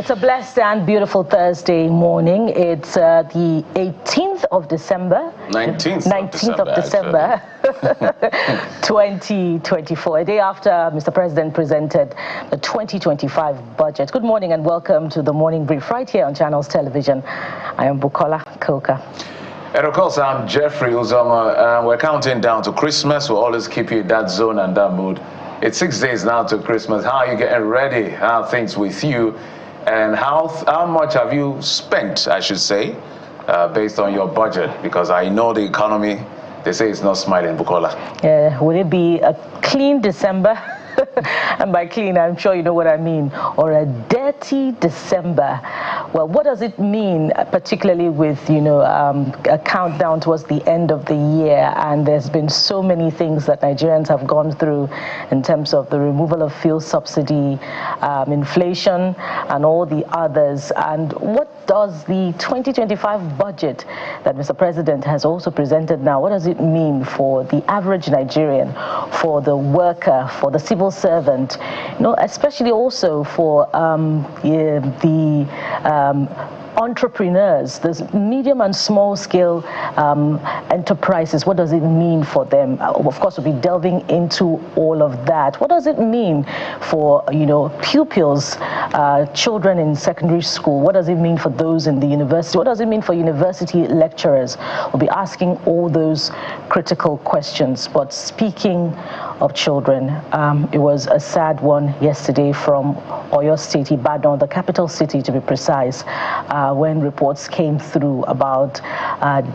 It's a blessed and beautiful Thursday morning. It's the 18th of December. 19th of December 2024, a day after Mr. President presented the 2025 budget. Good morning and welcome to the Morning Brief right here on Channels Television. I am Bukola Koka. And of course, I'm Jeffrey Uzoma. We're counting down to Christmas. We'll always keep you in that zone and that mood. It's 6 days now to Christmas. How are you getting ready? How are things with you? And how much have you spent, I should say, based on your budget? Because I know the economy, they say it's not smiling, Bukola. Will it be a clean December? And by clean, I'm sure you know what I mean. Or a dirty December. Well, what does it mean, particularly with, a countdown towards the end of the year? And there's been so many things that Nigerians have gone through in terms of the removal of fuel subsidy, inflation, and all the others. And what does the 2025 budget that Mr. President has also presented now, what does it mean for the average Nigerian, for the worker, for the civil servant, especially also for entrepreneurs, there's medium and small scale enterprises. What does it mean for them? Of course, we'll be delving into all of that. What does it mean for, pupils, children in secondary school? What does it mean for those in the university? What does it mean for university lecturers? We'll be asking all those critical questions. But speaking of children, it was a sad one yesterday from Oyo State, Ibadan, the capital city to be precise, when reports came through about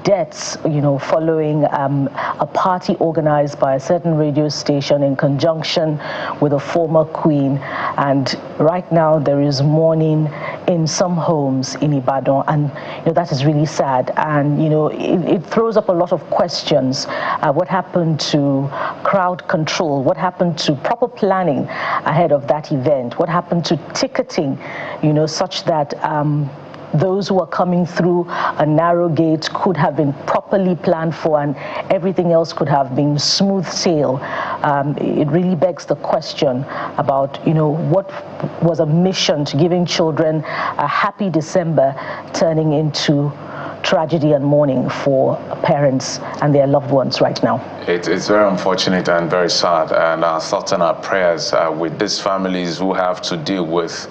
deaths, following a party organized by a certain radio station in conjunction with a former queen. And right now there is mourning in some homes in Ibadan, and that is really sad. And it throws up a lot of questions. What happened to crowd control? What happened to proper planning ahead of that event? What happened to ticketing, such that those who are coming through a narrow gate could have been properly planned for, and everything else could have been smooth sail? It really begs the question about, what was a mission to giving children a happy December turning into tragedy and mourning for parents and their loved ones right now. It's very unfortunate and very sad, and our thoughts and our prayers are with these families who have to deal with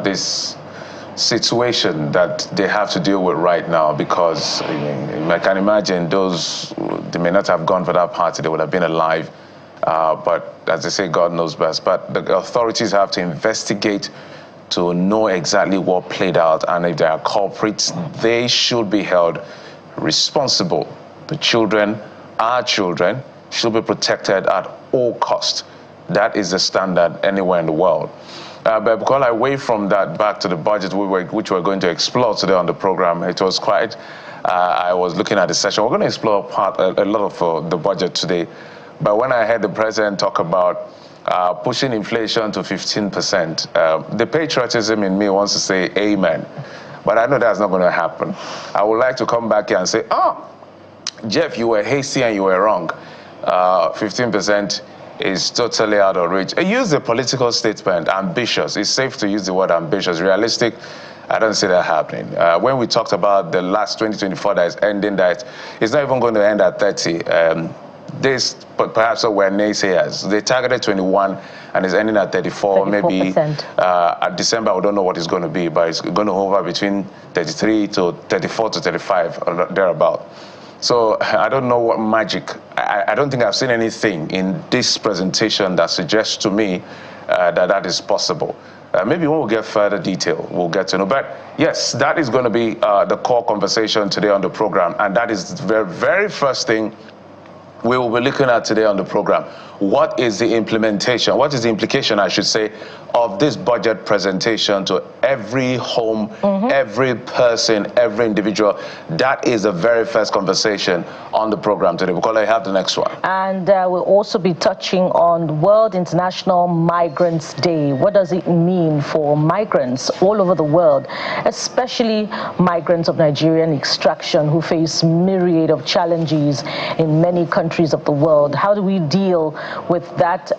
this situation that they have to deal with right now, because I can imagine they may not have gone for that party, they would have been alive, but as they say, God knows best. But the authorities have to investigate to know exactly what played out, and if there are culprits, they should be held responsible. The children, our children, should be protected at all costs. That is the standard anywhere in the world. But because away from that, back to the budget, which we're going to explore today on the program, it was quite, I was looking at the session. We're going to explore a lot of the budget today. But when I heard the president talk about pushing inflation to 15%, the patriotism in me wants to say amen. But I know that's not going to happen. I would like to come back here and say, Jeff, you were hasty and you were wrong. 15% is totally out of reach. Use the political statement, ambitious. It's safe to use the word ambitious. Realistic, I don't see that happening. When we talked about the last 2024 that is ending, that it's not even going to end at 30. This, but perhaps were naysayers. They targeted 21 and it's ending at 34. 34%. Maybe at December, we don't know what it's going to be, but it's going to hover between 33 to 34 to 35, or thereabout. So I don't know what magic. I don't think I've seen anything in this presentation that suggests to me that is possible. Maybe when we get further detail, we'll get to know. But yes, that is going to be the core conversation today on the program. And that is the very, very first thing we will be looking at today on the program. What is the implementation? What is the implication, I should say, of this budget presentation to every home, every person, every individual? That is the very first conversation on the program today. Because I have the next one. And we'll also be touching on World International Migrants Day. What does it mean for migrants all over the world? especially migrants of Nigerian extraction who face myriad of challenges in many countries of the world. How do we deal with that,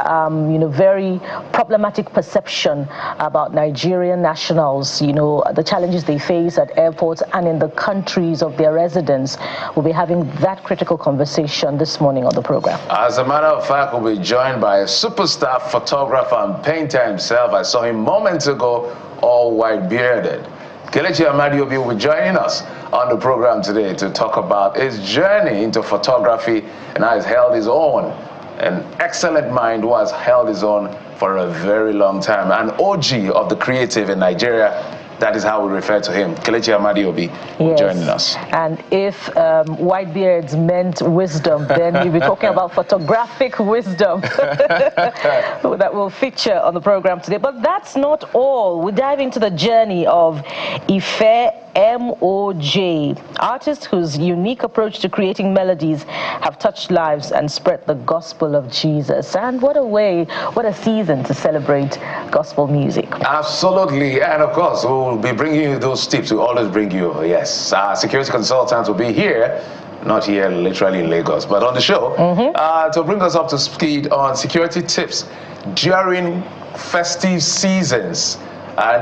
very problematic perception about Nigerian nationals, the challenges they face at airports and in the countries of their residence? We'll be having that critical conversation this morning on the program. As a matter of fact, we'll be joined by a superstar photographer and painter himself. I saw him moments ago, all white bearded. Kelechi Amadiobi will be joining us on the program today to talk about his journey into photography and how he's held his own. An excellent mind who has held his own for a very long time. An OG of the creative in Nigeria. That is how we refer to him. Kelechi Amadiobi joining us. And if white beards meant wisdom, then we'll be talking about photographic wisdom that will feature on the program today. But that's not all. We dive into the journey of IFE MOJ, artist whose unique approach to creating melodies have touched lives and spread the gospel of Jesus. And what a season to celebrate gospel music. Absolutely. And of course, we'll be bringing you those tips. We always bring you, yes, our security consultants will be here. Not here, literally in Lagos, but on the show to bring us up to speed on security tips during festive seasons.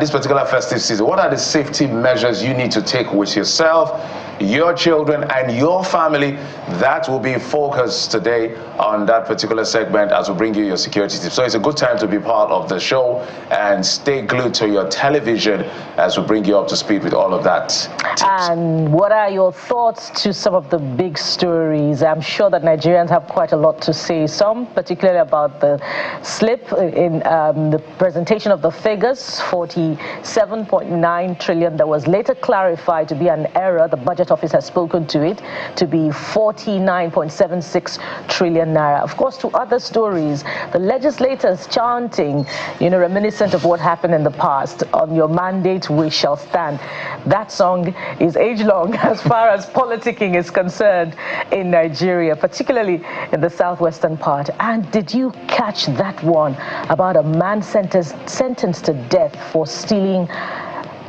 This particular festive season, what are the safety measures you need to take with yourself, your children, and your family? That will be focused today on that particular segment as we bring you your security tips. So it's a good time to be part of the show and stay glued to your television as we bring you up to speed with all of that tips. And what are your thoughts to some of the big stories? I'm sure that Nigerians have quite a lot to say, some particularly about the slip in the presentation of the figures, 47.9 trillion, that was later clarified to be an error. The budget office has spoken to it to be 49.76 trillion naira. Of course, to other stories, the legislators chanting, reminiscent of what happened in the past, on your mandate we shall stand. That song is age-long as far as politicking is concerned in Nigeria, particularly in the southwestern part. And did you catch that one about a man sentenced to death for stealing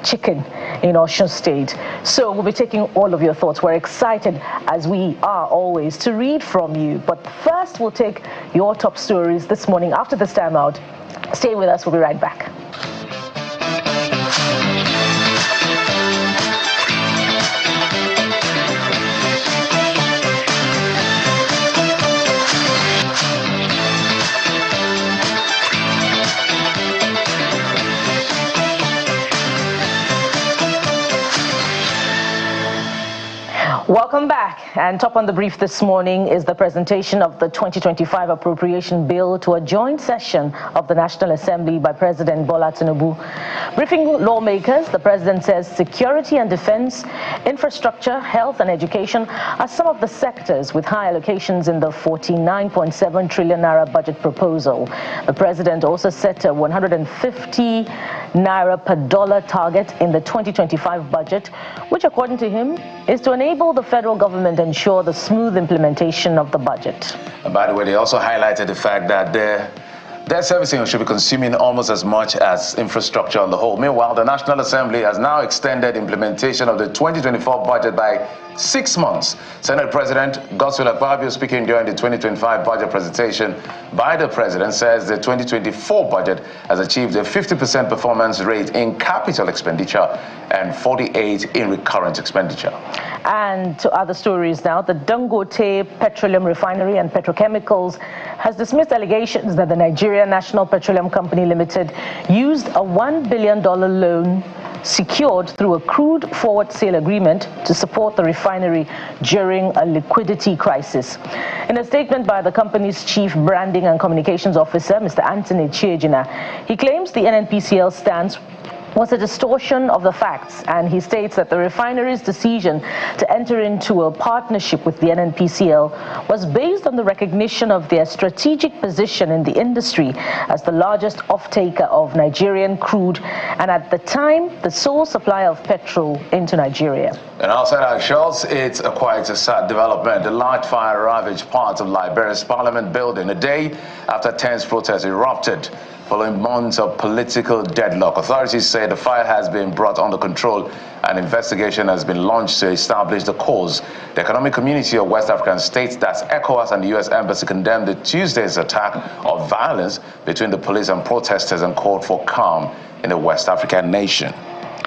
chicken in Osun State? So we'll be taking all of your thoughts. We're excited, as we are always, to read from you. But first, we'll take your top stories this morning after this time out. Stay with us. We'll be right back. Welcome back. And top on the brief this morning is the presentation of the 2025 appropriation bill to a joint session of the National Assembly by President Bola Tinubu. Briefing lawmakers, the president says security and defense, infrastructure, health and education are some of the sectors with high allocations in the 49.7 trillion naira budget proposal. The president also set a 150 naira per dollar target in the 2025 budget, which according to him is to enable the federal government to ensure the smooth implementation of the budget. And by the way, they also highlighted the fact that debt servicing should be consuming almost as much as infrastructure on the whole. Meanwhile, the National Assembly has now extended implementation of the 2024 budget by 6 months. Senate President Godswill Akpabio, speaking during the 2025 budget presentation by the president, says the 2024 budget has achieved a 50% performance rate in capital expenditure and 48% in recurrent expenditure. And to other stories now, the Dangote Petroleum Refinery and Petrochemicals has dismissed allegations that the Nigeria National Petroleum Company Limited used a $1 billion loan secured through a crude forward sale agreement to support the refinery during a liquidity crisis. In a statement by the company's chief branding and communications officer, Mr. Anthony Chiejina, he claims the NNPCL stance was a distortion of the facts, and he states that the refinery's decision to enter into a partnership with the NNPCL was based on the recognition of their strategic position in the industry as the largest off-taker of Nigerian crude and at the time the sole supplier of petrol into Nigeria. And outside our shores, it's quite a sad development. The large fire ravaged parts of Liberia's Parliament building a day after tense protests erupted. following months of political deadlock. Authorities say the fire has been brought under control and investigation has been launched to establish the cause. The Economic Community of West African States, that's ECOWAS, and the U.S. Embassy condemned the Tuesday's attack of violence between the police and protesters and called for calm in the West African nation.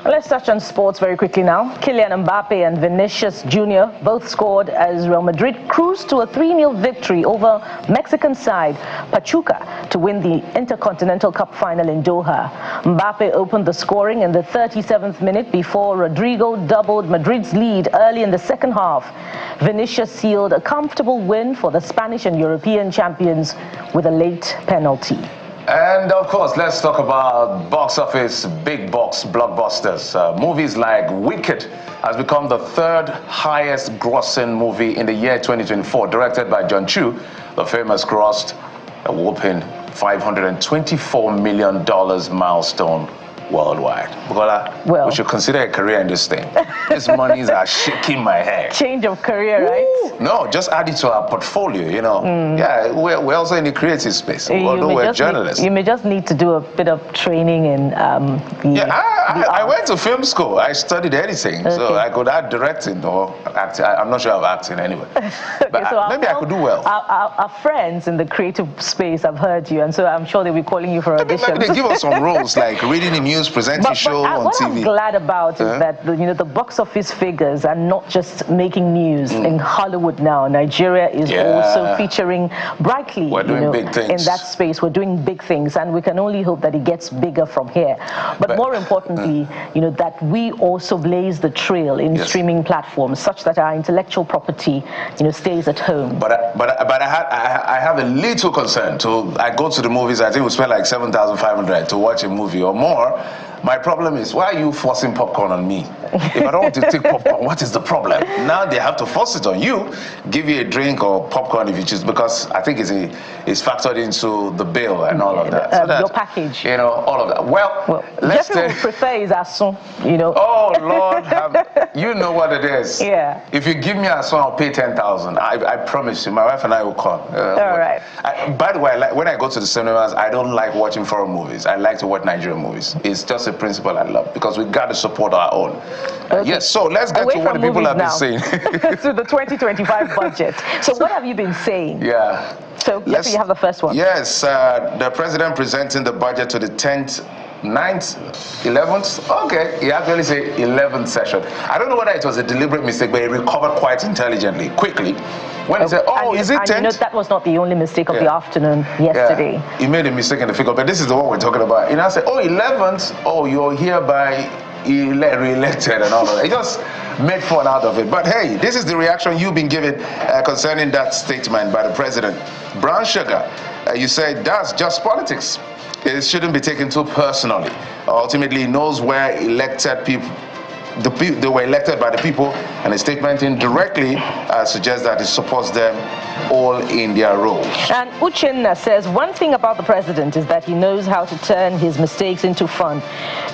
Let's touch on sports very quickly now. Kylian Mbappe and Vinicius Jr. both scored as Real Madrid cruised to a 3-0 victory over Mexican side Pachuca to win the Intercontinental Cup final in Doha. Mbappe opened the scoring in the 37th minute before Rodrigo doubled Madrid's lead early in the second half. Vinicius sealed a comfortable win for the Spanish and European champions with a late penalty. And of course, let's talk about box office, big box blockbusters. Movies like Wicked has become the third highest grossing movie in the year 2024. Directed by John Chu, the famous crossed a whopping $524 million milestone worldwide. Bukola, well, we should consider a career in this thing. These monies are shaking my head. Change of career, right? No, just add it to our portfolio, you know. Yeah, we're also in the creative space, although we're journalists. You may just need to do a bit of training in I went to film school. I studied editing, so I could add directing or acting. I'm not sure of acting anyway. But so maybe I could do well. Our friends in the creative space have heard you, and so I'm sure they'll be calling you for auditions. Maybe they give us some roles, like reading the news, presenting show on what TV. I'm glad about is that the box office figures are not just making news in Hollywood now. Nigeria is also featuring brightly. We're doing big things in that space. We're doing big things, and we can only hope that it gets bigger from here. But more importantly, that we also blaze the trail in streaming platforms, such that our intellectual property, stays at home. But I have a little concern. I go to the movies. I think we spend like 7,500 to watch a movie or more. My problem is, why are you forcing popcorn on me? If I don't want to take popcorn, what is the problem? Now they have to force it on you, give you a drink or popcorn if you choose, because I think it's factored into the bill and all of that. So your package. All of that. Well let's Jeffrey would prefer his asson, Oh, Lord, you know what it is. Yeah. If you give me asson, I'll pay 10,000. I promise you, my wife and I will come. All right. By the way, when I go to the cinemas, I don't like watching foreign movies. I like to watch Nigerian movies. It's just a principle I love, because we got to support our own. Yes, so let's get to what the people have been saying. To the 2025 budget. So what have you been saying? Yeah. So yes, you have the first one. Yes, the president presenting the budget to the 10th, 9th, 11th. Okay, he actually said 11th session. I don't know whether it was a deliberate mistake, but he recovered quite intelligently, quickly. When he said, is it 10th? That was not the only mistake of the afternoon yesterday. Yeah. He made a mistake in the figure, but this is the one we're talking about. And I said, 11th, you're hereby re-elected and all of that. He just made fun out of it. But hey, this is the reaction you've been given concerning that statement by the president. Brown sugar, you said that's just politics. It shouldn't be taken too personally. Ultimately, he knows where elected people, they were elected by the people, and a statement indirectly suggests that it supports them all in their roles. And Uchenna says, one thing about the president is that he knows how to turn his mistakes into fun.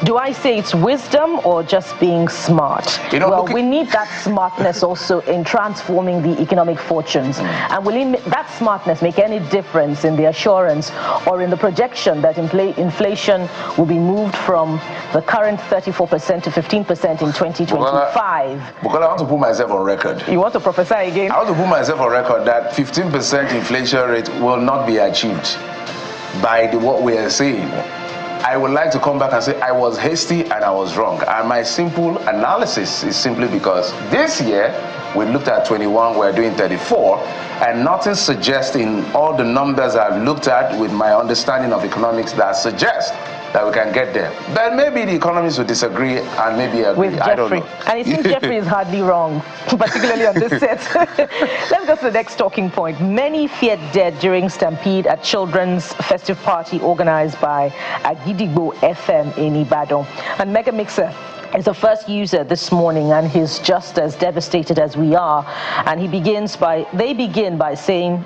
Do I say it's wisdom or just being smart? We need that smartness also in transforming the economic fortunes. And will that smartness make any difference in the assurance or in the projection that inflation will be moved from the current 34% to 15% in 2025? Bukola, I want to put myself on record. You want to prophesy again? I want to put myself on record that 15% inflation rate will not be achieved by what we are saying. I would like to come back and say I was hasty and I was wrong. And my simple analysis is simply because this year we looked at 21, we're doing 34, and nothing suggests in all the numbers I've looked at with my understanding of economics that suggests that we can get there. But maybe the economists will disagree and maybe agree. With Jeffrey. I don't know. And it seems Jeffrey is hardly wrong, particularly on this set. Let's go to the next talking point. Many feared dead during stampede at children's festive party organized by Agidigbo FM in Ibadan. And Mega Mixer is the first user this morning, and he's just as devastated as we are. And they begin by saying,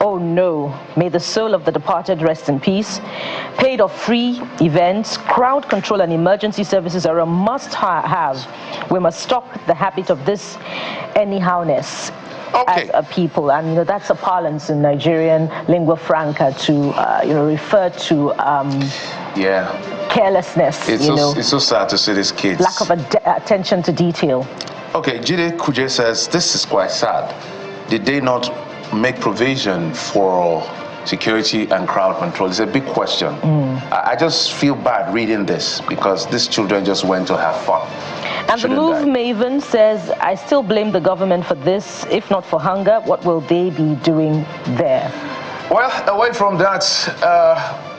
"Oh no, may the soul of the departed rest in peace. Paid or free events, crowd control and emergency services are a must-have. We must stop the habit of this anyhowness. as a people. And that's a parlance in Nigerian lingua franca to refer to carelessness. It's so sad to see these kids. Lack of attention to detail. Okay, Jide Kuje says this is quite sad. Did they not make provision for security and crowd control? It's a big question. I just feel bad reading this because these children just went to have fun. And the Move Maven says, I still blame the government for this. If not for hunger, what will they be doing there? Well, away from that,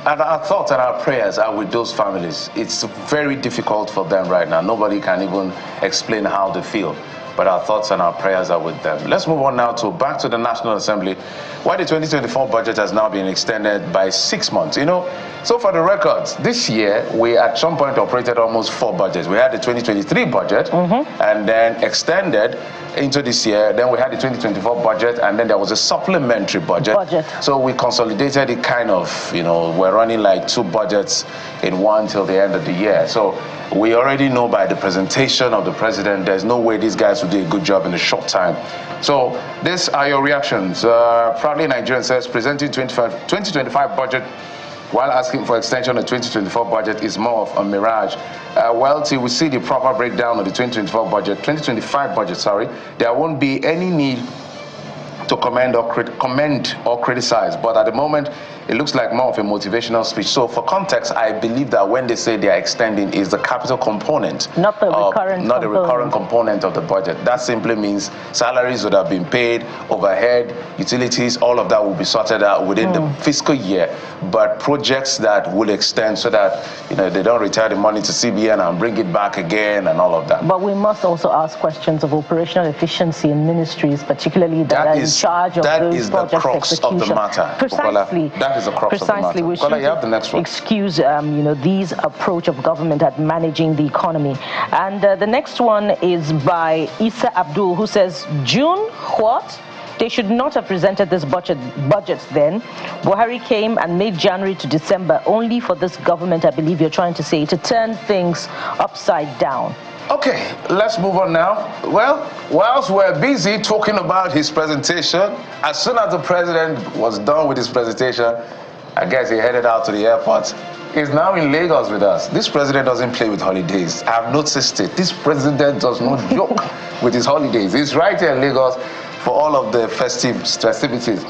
and our thoughts and our prayers are with those families. It's very difficult for them right now. Nobody can even explain how they feel. But our thoughts and our prayers are with them. Let's move on now back to the National Assembly, why the 2024 budget has now been extended by 6 months. So for the records, this year, we at some point operated almost 4 budgets. We had the 2023 budget, and then extended into this year. Then we had the 2024 budget, and then there was a supplementary budget. So we consolidated it kind of, we're running like 2 budgets in one till the end of the year. So we already know by the presentation of the president, there's no way these guys will do a good job in a short time. So these are your reactions. Proudly Nigerian says, presenting 2025 budget while asking for extension of the 2024 budget is more of a mirage. Well, till we see the proper breakdown of the 2025 budget, there won't be any need to comment or criticize. But at the moment, it looks like more of a motivational speech. So for context, I believe that when they say they are extending is the capital component. Not the recurrent component of the budget. That simply means salaries would have been paid, overhead, utilities, all of that will be sorted out within the fiscal year. But projects that will extend so that they don't retire the money to CBN and bring it back again and all of that. But we must also ask questions of operational efficiency in ministries, particularly that are in charge of those project execution. That is the crux of the matter. Precisely. That is the crux of the matter. We should you have the next one. Excuse these approach of government at managing the economy. And the next one is by Issa Abdul, who says, June, what? They should not have presented this budget then. Buhari came and made January to December only for this government, I believe you're trying to say, to turn things upside down. Okay, let's move on now. Well, whilst we're busy talking about his presentation, as soon as the president was done with his presentation, I guess he headed out to the airport. He's now in Lagos with us. This president doesn't play with holidays. I've noticed it. This president does not joke with his holidays. He's right here in Lagos for all of the festivities.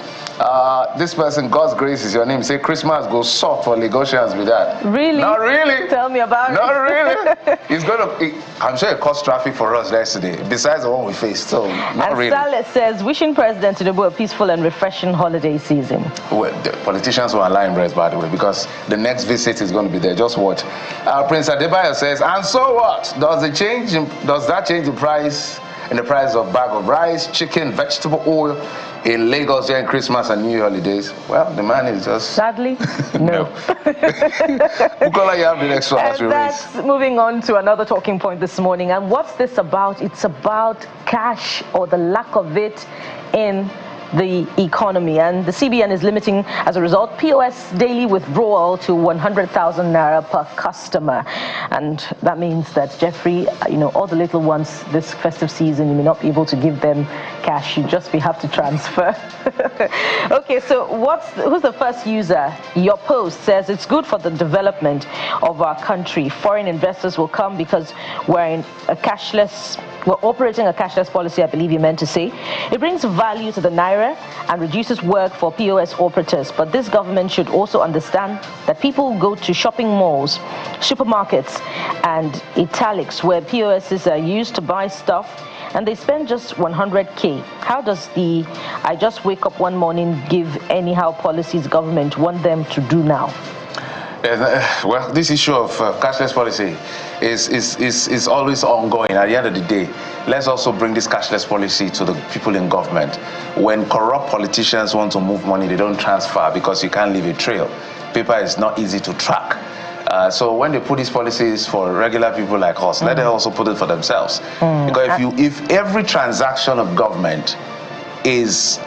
This person, God's grace is your name. Say Christmas goes soft for Lagosians with that. Really? Not really. Tell me about it. Not really. I'm sure it caused traffic for us yesterday, besides the one we faced. So, not and really. Salet says, wishing President Tinubu a peaceful and refreshing holiday season. Well, the politicians were lying, by the way, because the next visit is going to be there. Just watch. Prince Adebayo says, and so what? Does that change the price? In the price of bag of rice, chicken, vegetable oil in Lagos during Christmas and New Year holidays? Well, the man is just... Sadly, no. Bukola, you have the next one as we raise. Moving on to another talking point this morning. And what's this about? It's about cash or the lack of it in the economy, and the CBN is limiting, as a result, POS daily withdrawal to 100,000 naira per customer. And that means that, Jeffrey, all the little ones this festive season, you may not be able to give them cash. You just have to transfer. Okay, so who's the first user? Your post says it's good for the development of our country. Foreign investors will come because we're operating a cashless policy, I believe you meant to say. It brings value to the naira and reduces work for POS operators. But this government should also understand that people go to shopping malls, supermarkets, and italics where POSs are used to buy stuff, and they spend just 100K. How does the I just wake up one morning give anyhow policies government want them to do now? Well, this issue of cashless policy is always ongoing. At the end of the day, let's also bring this cashless policy to the people in government. When corrupt politicians want to move money, they don't transfer because you can't leave a trail. Paper is not easy to track. So when they put these policies for regular people like us, let them also put it for themselves. Because if every transaction of government is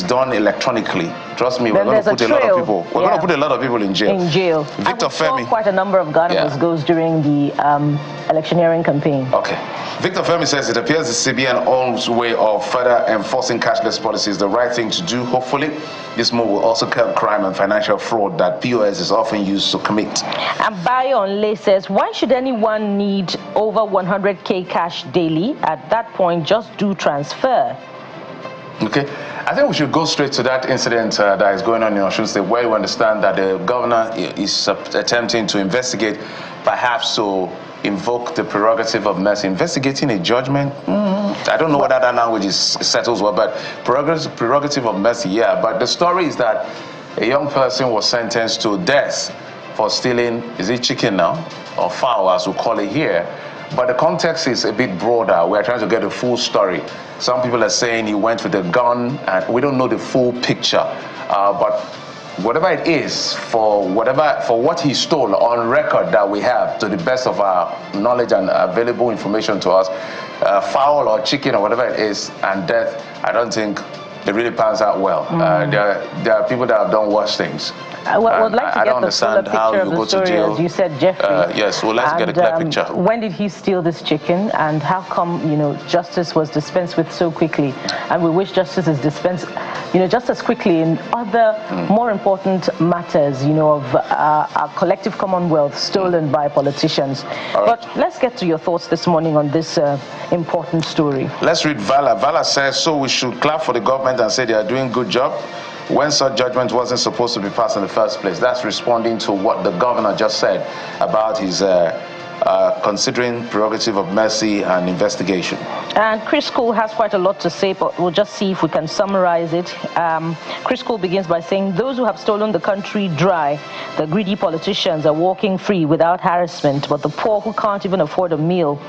done electronically, trust me, we're going to put a lot of people. We're going to put a lot of people in jail. Victor Femi. Quite a number of Ghana goes during the electioneering campaign. Okay. Victor Femi says it appears the CBN owns way of further enforcing cashless policies the right thing to do. Hopefully, this move will also curb crime and financial fraud that POS is often used to commit. And Bayonle says, why should anyone need over 100K cash daily? At that point, just do transfer. Okay, I think we should go straight to that incident that is going on in Osun State, where you understand that the governor is attempting to investigate, perhaps to invoke the prerogative of mercy. Investigating a judgment, I don't know whether that language settles well, but prerogative of mercy, yeah. But the story is that a young person was sentenced to death for stealing, is it chicken now, or fowl as we call it here. But the context is a bit broader. We're trying to get a full story. Some people are saying he went with a gun, and we don't know the full picture. But whatever it is, for what he stole on record that we have, to the best of our knowledge and available information to us, fowl or chicken or whatever it is, and death, I don't think it really pans out well. There are people that have done worse things. I would like to get the fuller picture of the story, as you said, Jeffrey. Yes, we'd like to get a clear picture. When did he steal this chicken, and how come, justice was dispensed with so quickly? And we wish justice is dispensed, just as quickly in other more important matters, of our collective commonwealth stolen by politicians. Right. But let's get to your thoughts this morning on this important story. Let's read Vala. Vala says, so we should clap for the government and say they are doing a good job when such judgment wasn't supposed to be passed in the first place. That's responding to what the governor just said about his considering prerogative of mercy and investigation. And Chris Cole has quite a lot to say, but we'll just see if we can summarize it. Chris Cole begins by saying, those who have stolen the country dry, the greedy politicians are walking free without harassment, but the poor who can't even afford a meal,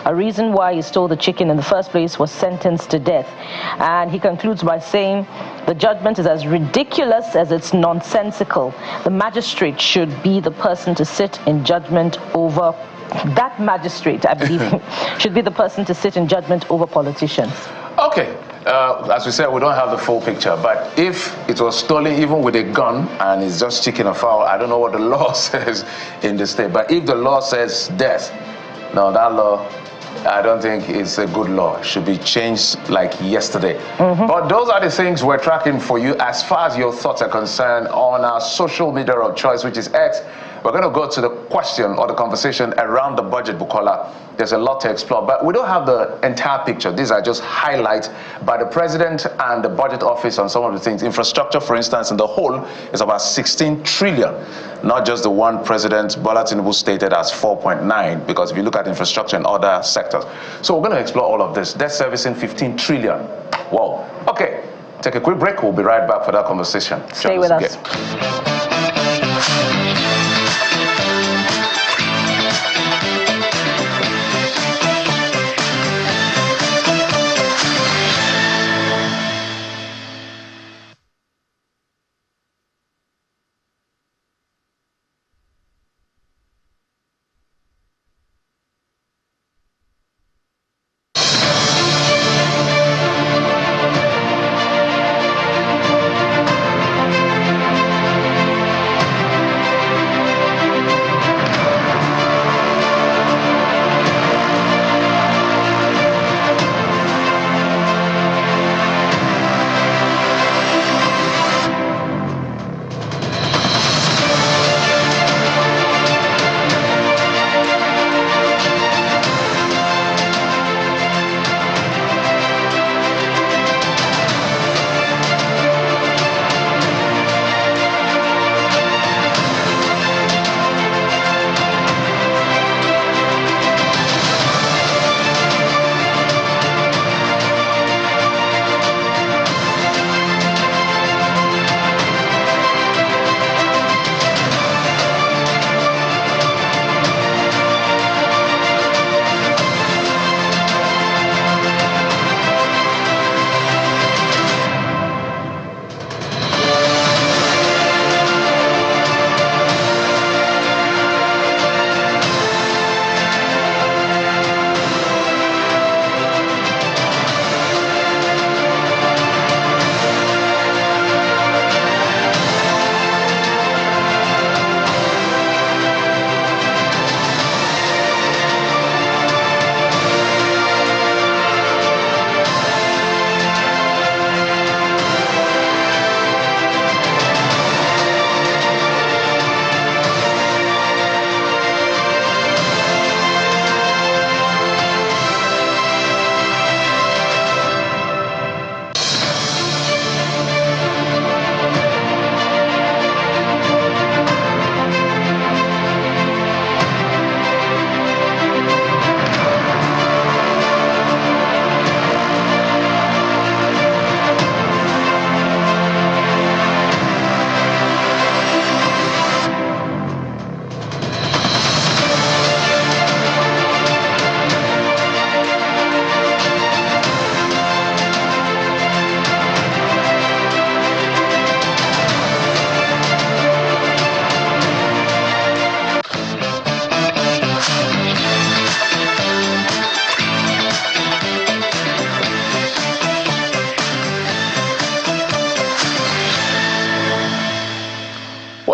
a reason why he stole the chicken in the first place, was sentenced to death. And he concludes by saying, the judgment is as ridiculous as it's nonsensical. The magistrate should be the person to sit in judgment over that magistrate, I believe, should be the person to sit in judgment over politicians. Okay. As we said, we don't have the full picture, but if it was stolen even with a gun and it's just chicken or fowl, I don't know what the law says in the state, but if the law says death, no, that law, I don't think it's a good law. It should be changed like yesterday. But those are the things we're tracking for you as far as your thoughts are concerned on our social media of choice, which is X. We're going to go to the question or the conversation around the budget, Bukola. There's a lot to explore, but we don't have the entire picture. These are just highlights by the president and the budget office on some of the things. Infrastructure, for instance, in the whole is about 16 trillion, not just the one President Bola Tinubu stated as 4.9, because if you look at infrastructure in other sectors. So we're going to explore all of this. Debt servicing, 15 trillion. Whoa. Okay, take a quick break. We'll be right back for that conversation. Stay with us.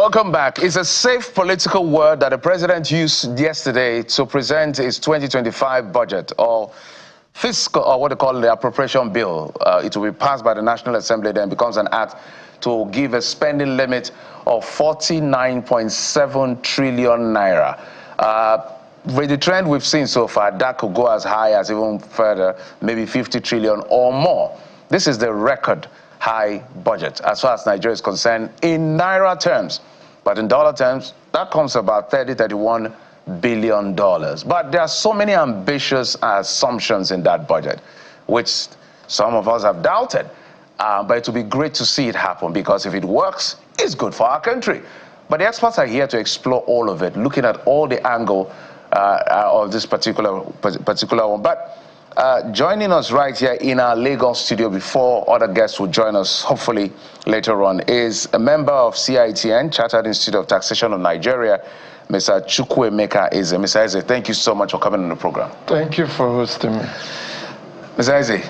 Welcome back. It's a safe political word that the president used yesterday to present his 2025 budget, or fiscal, or what they call the appropriation bill. It will be passed by the National Assembly, then becomes an act to give a spending limit of 49.7 trillion naira. With the trend we've seen so far, that could go as high as even further, maybe 50 trillion or more. This is the record high budget as far as Nigeria is concerned in naira terms. But in dollar terms, that comes to about $31 billion. But there are so many ambitious assumptions in that budget, which some of us have doubted. But it will be great to see it happen, because if it works, it's good for our country. But the experts are here to explore all of it, looking at all the angle of this particular one. But joining us right here in our Lagos studio, before other guests will join us hopefully later on, is a member of CITN, Chartered Institute of Taxation of Nigeria, Mr. Chukwuemeka Eze. Mr. Eze, thank you so much for coming on the program. Thank you for hosting me. Mr. Eze,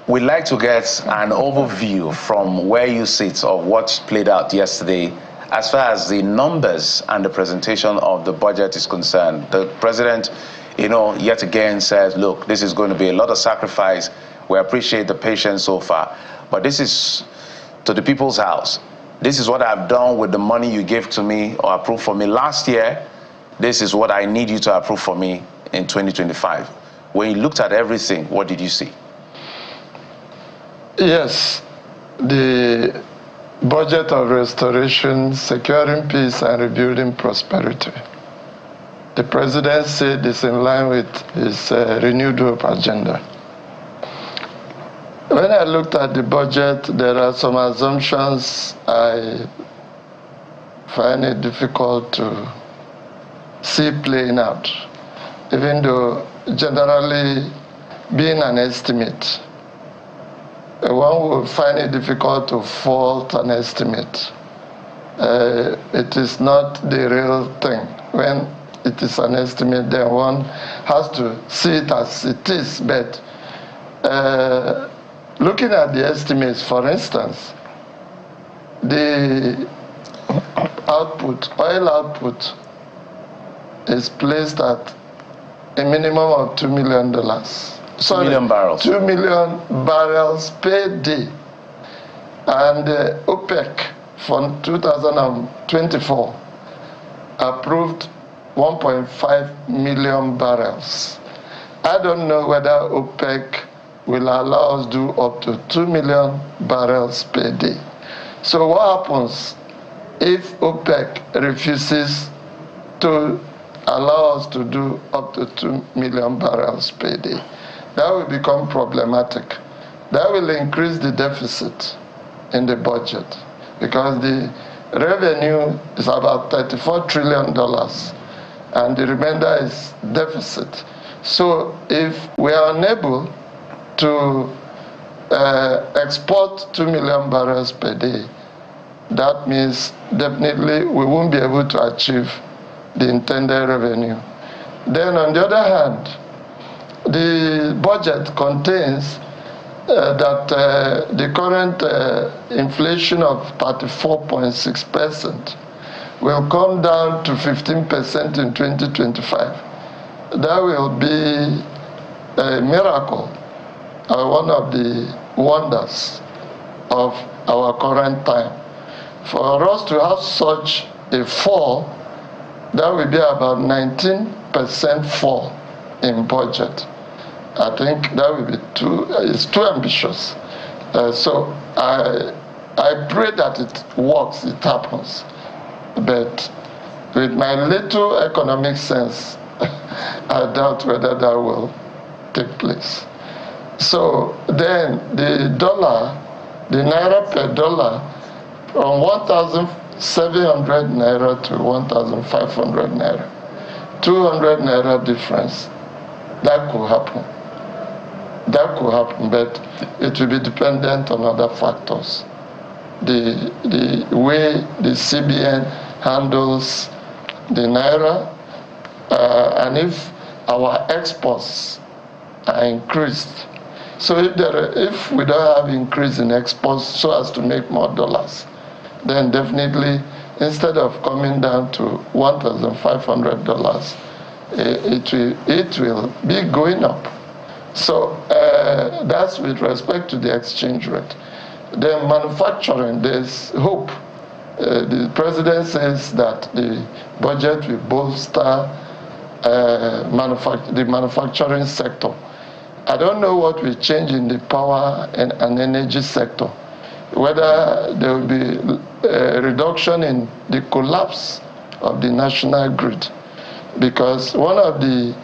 we'd like to get an overview from where you sit of what played out yesterday as far as the numbers and the presentation of the budget is concerned. The president, yet again says, look, this is going to be a lot of sacrifice. We appreciate the patience so far, but this is to the people's house. This is what I've done with the money you gave to me or approved for me last year. This is what I need you to approve for me in 2025. When you looked at everything, what did you see? Yes, the budget of restoration, securing peace and rebuilding prosperity. The president said it's in line with his renewed hope agenda. When I looked at the budget, there are some assumptions I find it difficult to see playing out, even though generally being an estimate, one would find it difficult to fault an estimate. It is not the real thing. When it is an estimate, then one has to see it as it is. But looking at the estimates, for instance, the oil output is placed at a minimum of $2 million. Sorry, 2 million barrels. 2 million barrels per day. And OPEC for 2024 approved 1.5 million barrels. I don't know whether OPEC will allow us to do up to 2 million barrels per day. So what happens if OPEC refuses to allow us to do up to 2 million barrels per day? That will become problematic. That will increase the deficit in the budget, because the revenue is about $34 trillion and the remainder is deficit. So if we are unable to export 2 million barrels per day, that means definitely we won't be able to achieve the intended revenue. Then on the other hand, the budget contains that the current inflation of 34.6% will come down to 15% in 2025. That will be a miracle, one of the wonders of our current time. For us to have such a fall, that will be about 19% fall in budget. I think that will be it's too ambitious. So I pray that it works, it happens. But with my little economic sense, I doubt whether that will take place. So then the dollar, the naira per dollar, from 1,700 naira to 1,500 naira, 200 naira difference, that could happen. That could happen, but it will be dependent on other factors. The way the CBN handles the naira, and if our exports are increased. So if we don't have increase in exports so as to make more dollars, then definitely instead of coming down to $1,500, it will be going up. So that's with respect to the exchange rate. Then manufacturing, there's hope. The president says that the budget will bolster the manufacturing sector. I don't know what will change in the power and energy sector, whether there will be a reduction in the collapse of the national grid, because one of the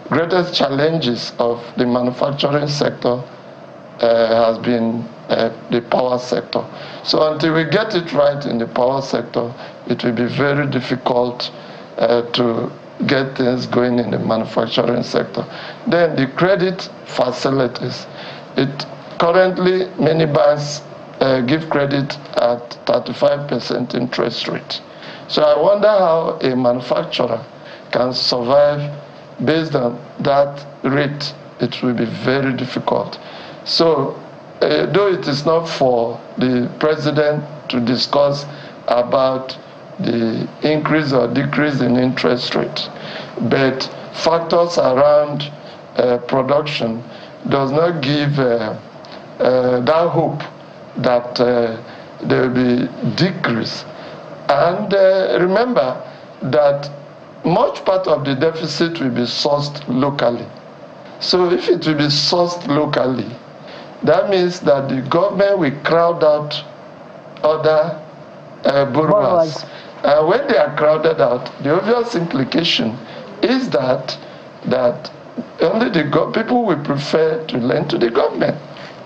greatest challenges of the manufacturing sector has been the power sector. So until we get it right in the power sector, it will be very difficult to get things going in the manufacturing sector. Then the credit facilities. Currently, many banks give credit at 35% interest rate. So I wonder how a manufacturer can survive based on that rate. It will be very difficult. So though it is not for the president to discuss about the increase or decrease in interest rate, but factors around production does not give that hope that there will be decrease. And remember that much part of the deficit will be sourced locally. So if it will be sourced locally, that means that the government will crowd out other borrowers. And when they are crowded out, the obvious implication is that only the people will prefer to lend to the government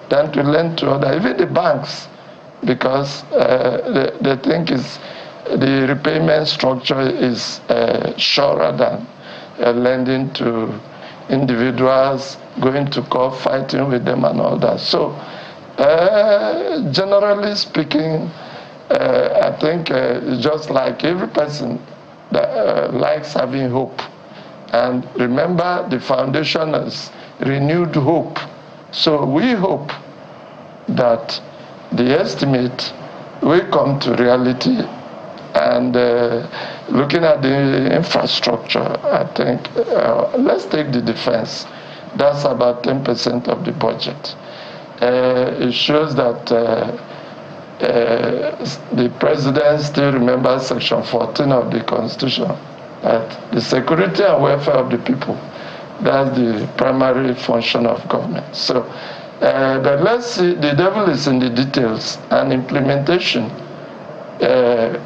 than to lend to other, even the banks, because they think the repayment structure is surer than lending to individuals, going to court, fighting with them and all that. So generally speaking, I think just like every person that likes having hope. And remember, the foundation is renewed hope. So we hope that the estimate will come to reality. And looking at the infrastructure, I think, let's take the defense. That's about 10% of the budget. It shows that the president still remembers Section 14 of the Constitution, that the security and welfare of the people, that's the primary function of government. So, but let's see, the devil is in the details, and implementation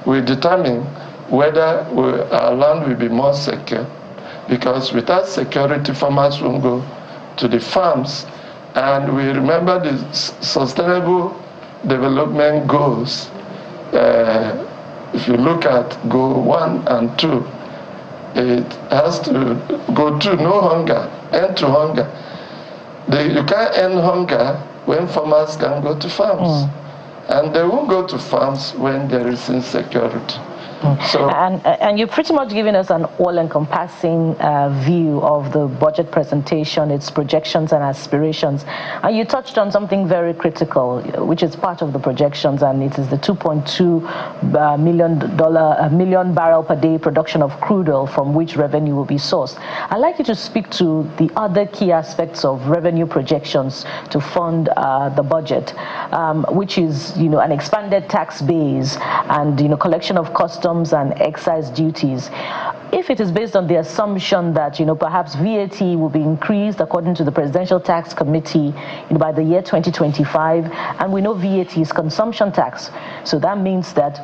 will determine whether our land will be more secure, because without security, farmers won't go to the farms. And we remember the sustainable development goals. If you look at goal 1 and 2, it has to go to no hunger, end to hunger. You can't end hunger when farmers can go to farms. And they won't go to farms when there is insecurity. So, and you've pretty much given us an all-encompassing view of the budget presentation, its projections and aspirations. And you touched on something very critical, which is part of the projections, and it is the $2.2 million barrel per day production of crude oil from which revenue will be sourced. I'd like you to speak to the other key aspects of revenue projections to fund the budget, which is, an expanded tax base and, collection of customs and excise duties. If it is based on the assumption that, perhaps VAT will be increased according to the Presidential Tax Committee by the year 2025, and we know VAT is consumption tax, so that means that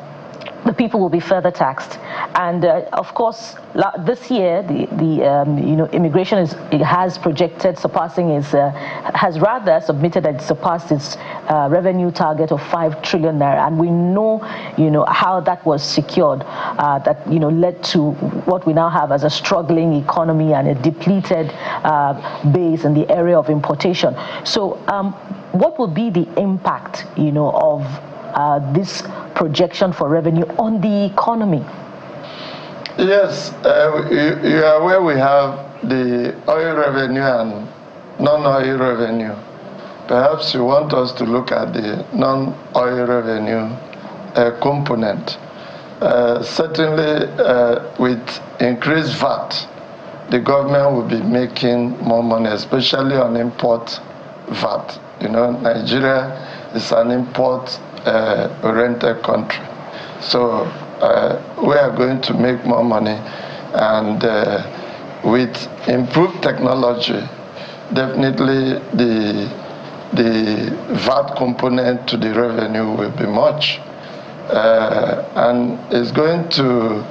the people will be further taxed. And of course, this year, the immigration has projected has rather submitted that it surpassed its revenue target of 5 trillion naira. And we know, how that was secured, that, led to what we now have as a struggling economy and a depleted base in the area of importation. So what will be the impact, of this projection for revenue on the economy? Yes, you are aware we have the oil revenue and non-oil revenue. Perhaps you want us to look at the non-oil revenue component. certainly with increased VAT, the government will be making more money, especially on import VAT. You know, Nigeria is an import-oriented country. So we are going to make more money, and with improved technology, definitely the VAT component to the revenue will be much, and it's going to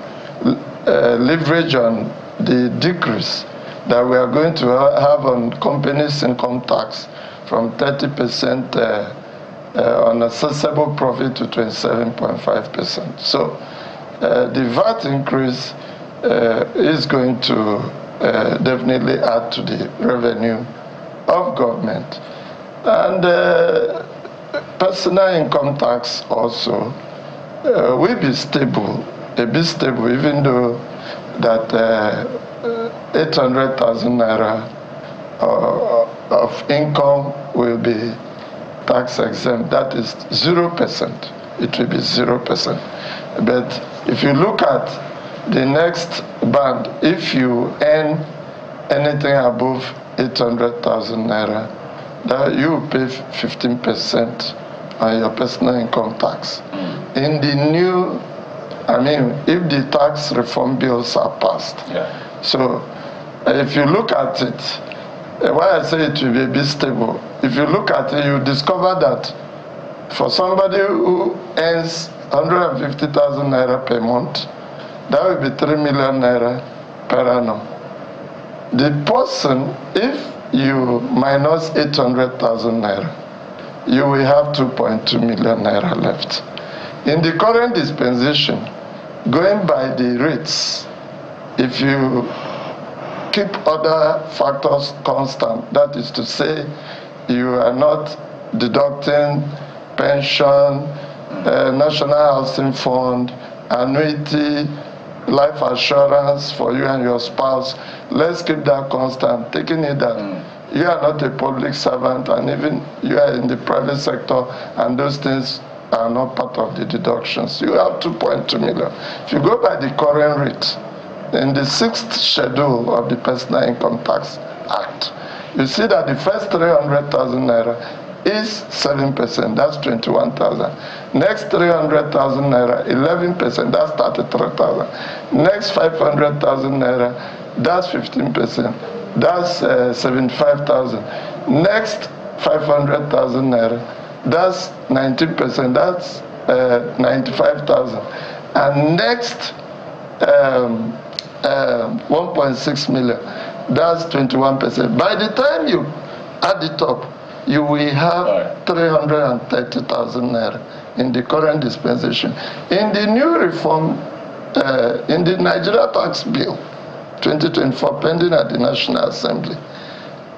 leverage on the decrease that we are going to have on companies' income tax from 30% on assessable profit to 27.5%. So the VAT increase is going to definitely add to the revenue of government. And personal income tax also will be stable, a bit stable, even though that 800,000 naira of income will be tax exempt. That is 0%. It will be 0%. But if you look at the next band, if you earn anything above 800,000 naira, that you pay 15% on your personal income tax. In the new, I mean, if the tax reform bills are passed. Yeah. So if you look at it, why I say it will be a bit stable, if you look at it, you discover that for somebody who earns 150,000 naira per month, that will be 3 million naira per annum. The person, if you minus 800,000 naira, you will have 2.2 million naira left. In the current dispensation, going by the rates, if you keep other factors constant, that is to say, you are not deducting pension, National Housing Fund, annuity, life assurance for you and your spouse. Let's keep that constant, taking it that you are not a public servant, and even you are in the private sector, and those things are not part of the deductions. You have 2.2 million. If you go by the current rate, in the 6th schedule of the Personal Income Tax Act, you see that the first 300,000 naira is 7%, that's 21,000. Next 300,000 naira, 11%, that's 33,000. Next 500,000 naira, that's 15%, that's 75,000. Next 500,000 naira, that's 19%, that's 95,000. And next 1.6 million, that's 21%. By the time you add it up, you will have 330,000 naira in the current dispensation. In the new reform, in the Nigeria Tax Bill 2024 pending at the National Assembly,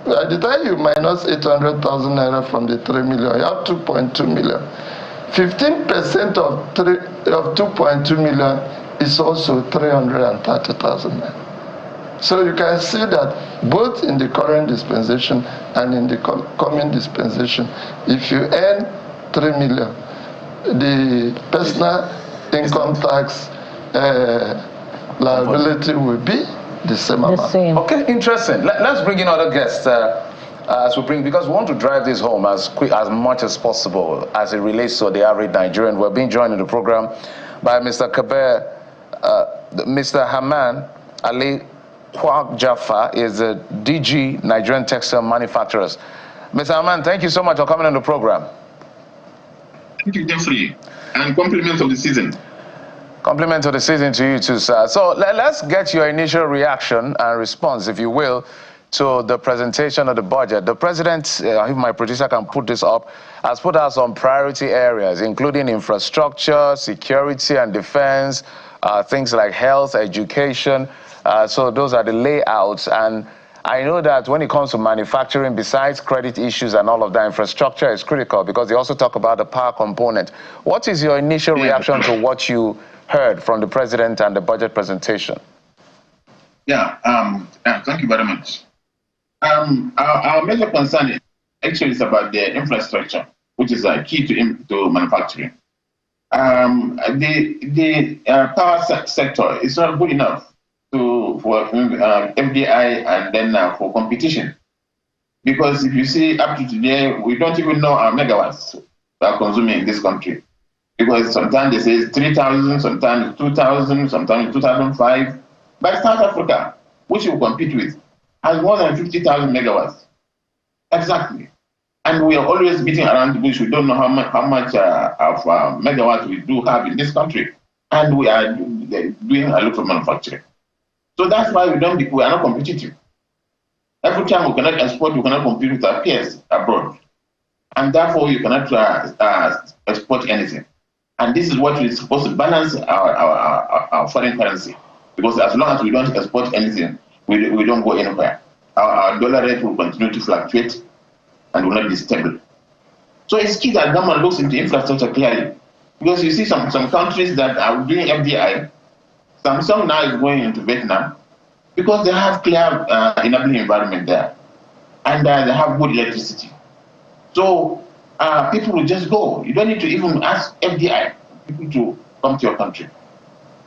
by the time you minus 800,000 naira from the 3 million, you have 2.2 million. 15% of 2.2 million is also 330,000 naira. So you can see that both in the current dispensation and in the coming dispensation, if you earn 3 million, the personal income tax liability will be the same amount. Okay, interesting. Let's bring in other guests as we bring, because we want to drive this home as much as possible as it relates to the average Nigerian. We're being joined in the program by Mr. Kabir, Mr. Haman Ali Kwak Jaffa is the DG Nigerian Textile Manufacturers. Mr. Haman, thank you so much for coming on the program. Thank you, Jeffrey, and compliments of the season. Compliment of the season to you too, sir. So let's get your initial reaction and response, if you will, to the presentation of the budget. The president, if my producer can put this up, has put out some priority areas, including infrastructure, security and defense, things like health, education. So those are the layouts. And I know that when it comes to manufacturing, besides credit issues and all of that, infrastructure is critical, because they also talk about the power component. What is your initial reaction to what you heard from the president and the budget presentation? Thank you very much. Our major concern actually is about the infrastructure, which is key to manufacturing. the power sector is not good enough for FDI and then for competition. Because if you see up to today, we don't even know our megawatts we are consuming in this country. Because sometimes they say it's 3,000, sometimes 2,000, sometimes 2005. But South Africa, which we compete with, has more than 50,000 megawatts. Exactly. And we are always beating around the bush. We don't know how much of megawatts we do have in this country. And we are doing a lot of manufacturing. So that's why we are not competitive. Every time we cannot export, we cannot compete with our peers abroad. And therefore, you cannot export anything. And this is what is supposed to balance our foreign currency. Because as long as we don't export anything, we don't go anywhere. Our dollar rate will continue to fluctuate and will not be stable. So it's key that government looks into infrastructure clearly. Because you see some countries that are doing FDI, Samsung now is going into Vietnam because they have clear enabling environment there. And they have good electricity. So people will just go. You don't need to even ask FDI people to come to your country.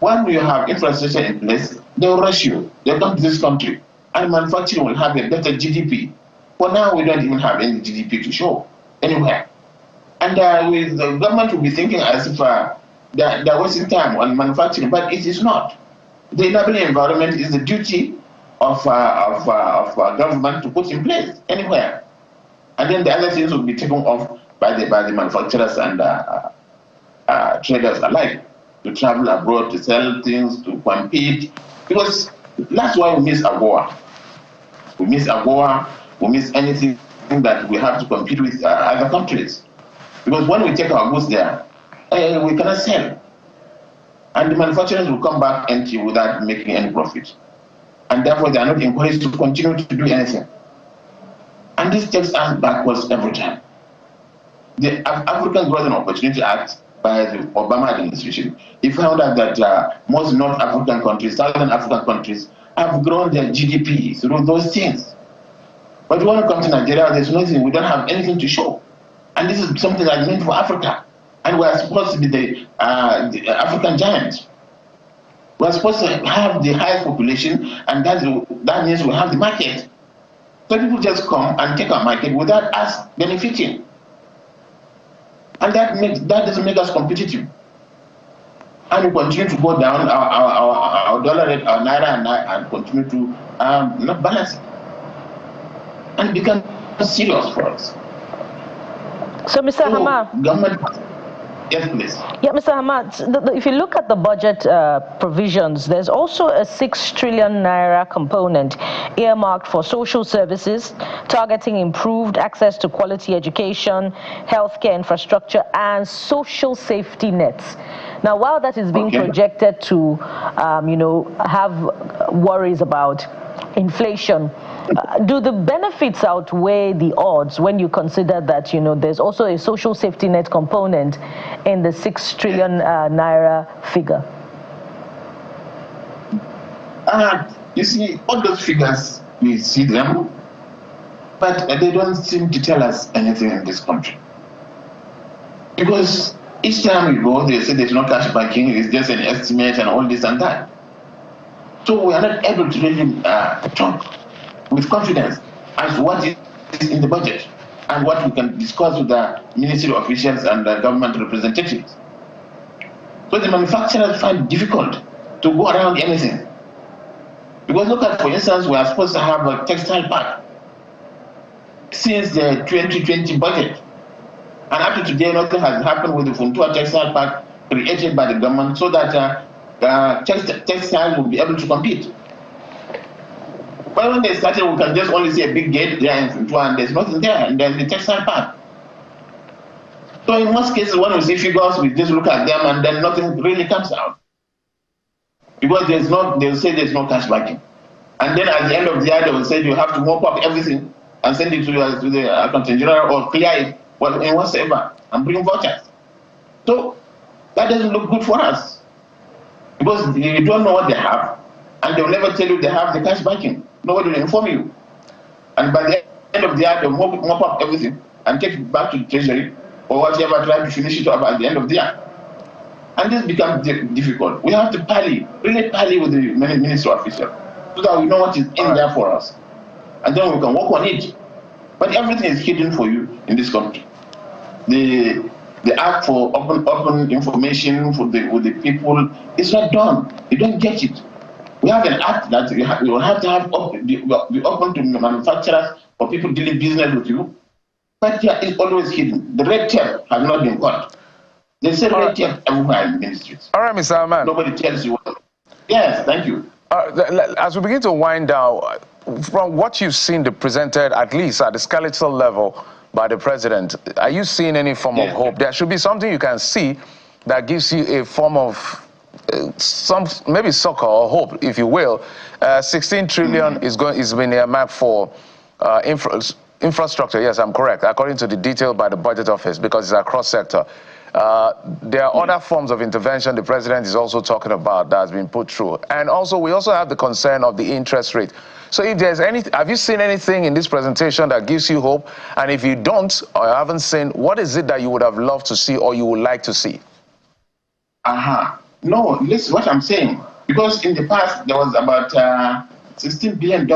When you have infrastructure in place, they will rush you. They'll come to this country. And manufacturing will have a better GDP. For now, we don't even have any GDP to show anywhere. And the government will be thinking as if they're wasting time on manufacturing, but it is not. The enabling environment is the duty of government to put in place anywhere. And then the other things will be taken off by the manufacturers and traders alike, to travel abroad, to sell things, to compete. Because that's why we miss AGOA. We miss AGOA, we miss anything that we have to compete with other countries. Because when we take our goods there, we cannot sell. And the manufacturers will come back empty without making any profit. And therefore, they are not encouraged to continue to do anything. And this takes us backwards every time. The African Growth and Opportunity Act by the Obama administration, he found out that most North African countries, Southern African countries, have grown their GDP through those things. But when we come to Nigeria, there's nothing, we don't have anything to show. And this is something that's meant for Africa. And we're supposed to be the African giant. We're supposed to have the highest population, and that means we have the market. So people just come and take our market without us benefiting. And that doesn't make us competitive. And we continue to go down, our dollar rate, our naira, and continue to not balance it. And it becomes serious for us. So, Mr. Hamad. Government, yes, please. Yeah, Mr. Hamad, if you look at the budget provisions, there's also a 6 trillion naira component earmarked for social services, targeting improved access to quality education, healthcare infrastructure, and social safety nets. Now, while that is being projected to, have worries about inflation, do the benefits outweigh the odds when you consider that, there's also a social safety net component in the 6 trillion naira figure? You see, all those figures, we see them, but they don't seem to tell us anything in this country. Because each time we go, they say there's no cash backing, it's just an estimate and all this and that. So we are not able to really talk with confidence as to what is in the budget and what we can discuss with the ministry officials and the government representatives. So the manufacturers find it difficult to go around anything. Because look at, for instance, we are supposed to have a textile park since the 2020 budget. And up to today, nothing has happened with the Funtua textile park created by the government so that textiles will be able to compete. But when they started, we can just only see a big gate there in Funtua, and there's nothing there, and there's the textile park. So in most cases, when we see figures, we just look at them, and then nothing really comes out. Because they'll say there's no cash backing. And then at the end of the year, they will say you have to mop up everything and send it to the accountant general or clear it in whatsoever and bring vouchers. So that doesn't look good for us. Because you don't know what they have, and they'll never tell you they have the cash backing. Nobody will inform you. And by the end of the year, they'll mop up everything and take it back to the treasury or whatever, try to finish it up at the end of the year. And this becomes difficult. We have to really parley with the ministry official so that we know what is in there for us. And then we can work on it. But everything is hidden for you in this country. The act for open information with the people is not done. You don't get it. We have an act that we will have to be open to manufacturers or people dealing business with you. But yeah, it's always hidden. The red tape has not been caught. They say red tape everywhere in the ministries. All right, Mr. Ahmad. Nobody tells you what. Yes, thank you. As we begin to wind down, from what you've seen presented, at least at the skeletal level, by the president, are you seeing any form of hope? There should be something you can see that gives you a form of maybe succor or hope, if you will. 16 trillion is been earmarked for infrastructure. Yes, I'm correct, according to the detail by the budget office, because it's across sector. There are other forms of intervention the president is also talking about that has been put through. And also, we also have the concern of the interest rate. So if there's have you seen anything in this presentation that gives you hope? And if you don't or haven't seen, what is it that you would have loved to see or you would like to see? No, listen what I'm saying. Because in the past, there was about $16 billion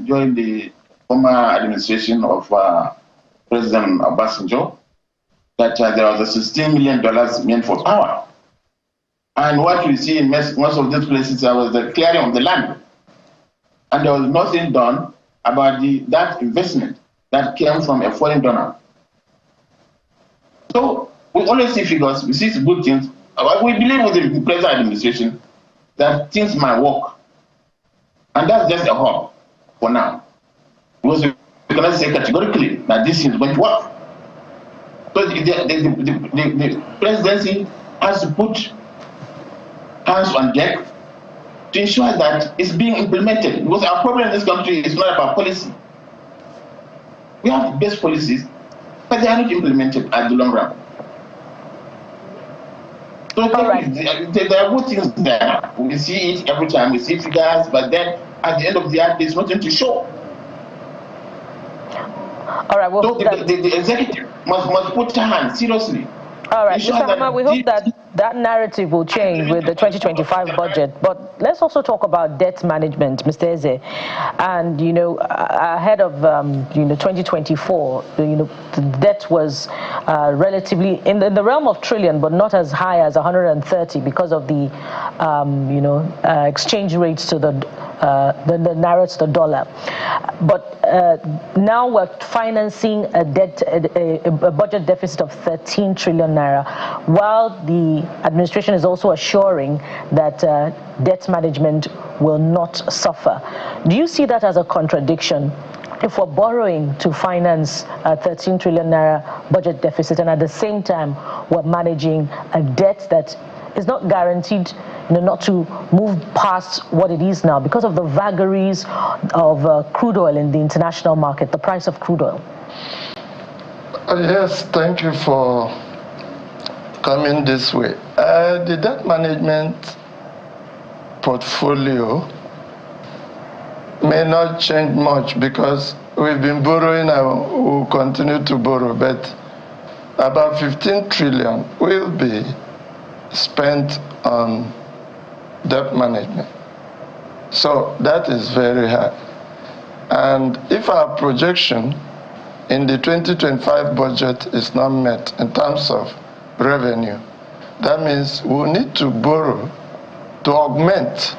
during the former administration of President Obasanjo, that there was a $16 million meant for power. And what we see in most of these places, there was the clearing of the land. And there was nothing done about that investment that came from a foreign donor. So we always see figures, we see good things. We believe with the present administration that things might work. And that's just a hope for now. Because we cannot say categorically that this is going to work. So the presidency has to put hands on deck to ensure that it's being implemented. Because our problem in this country is not about policy. We have the best policies, but they are not implemented at the long run. So there are good things there. We see it every time, we see figures, but then at the end of the day, there's nothing to show. All right. Well, so the executive must put their hands seriously. All right, Mr. Ahmad, we hope that narrative will change with the 2025 budget. But let's also talk about debt management, Mr. Eze. And, ahead of, 2024, the debt was relatively in the realm of trillion, but not as high as 130 because of the, exchange rates to the naira to the dollar. But now we're financing a budget deficit of 13 trillion naira, while the administration is also assuring that debt management will not suffer. Do you see that as a contradiction? If we're borrowing to finance a 13 trillion naira budget deficit, and at the same time we're managing a debt that is not guaranteed not to move past what it is now because of the vagaries of crude oil in the international market, the price of crude oil? Yes, thank you for coming this way. The debt management portfolio may not change much because we've been borrowing and we'll continue to borrow, but about 15 trillion will be spent on debt management. So that is very high. And if our projection in the 2025 budget is not met in terms of revenue, that means we'll need to borrow to augment.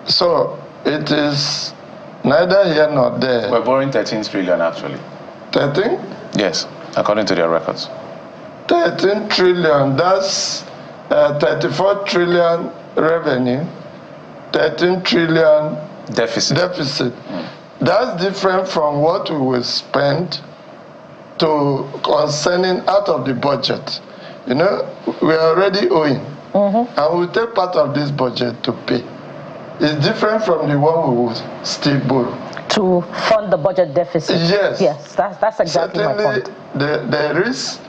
So it is neither here nor there. We're borrowing 13 trillion actually. 13? Yes, according to their records. 13 trillion, that's 34 trillion revenue, 13 trillion deficit. That's different from what we will spend concerning out of the budget. We are already owing, and we'll take part of this budget to pay. It's different from the one we will still borrow. To fund the budget deficit? Yes. Yes, that's exactly my point. There is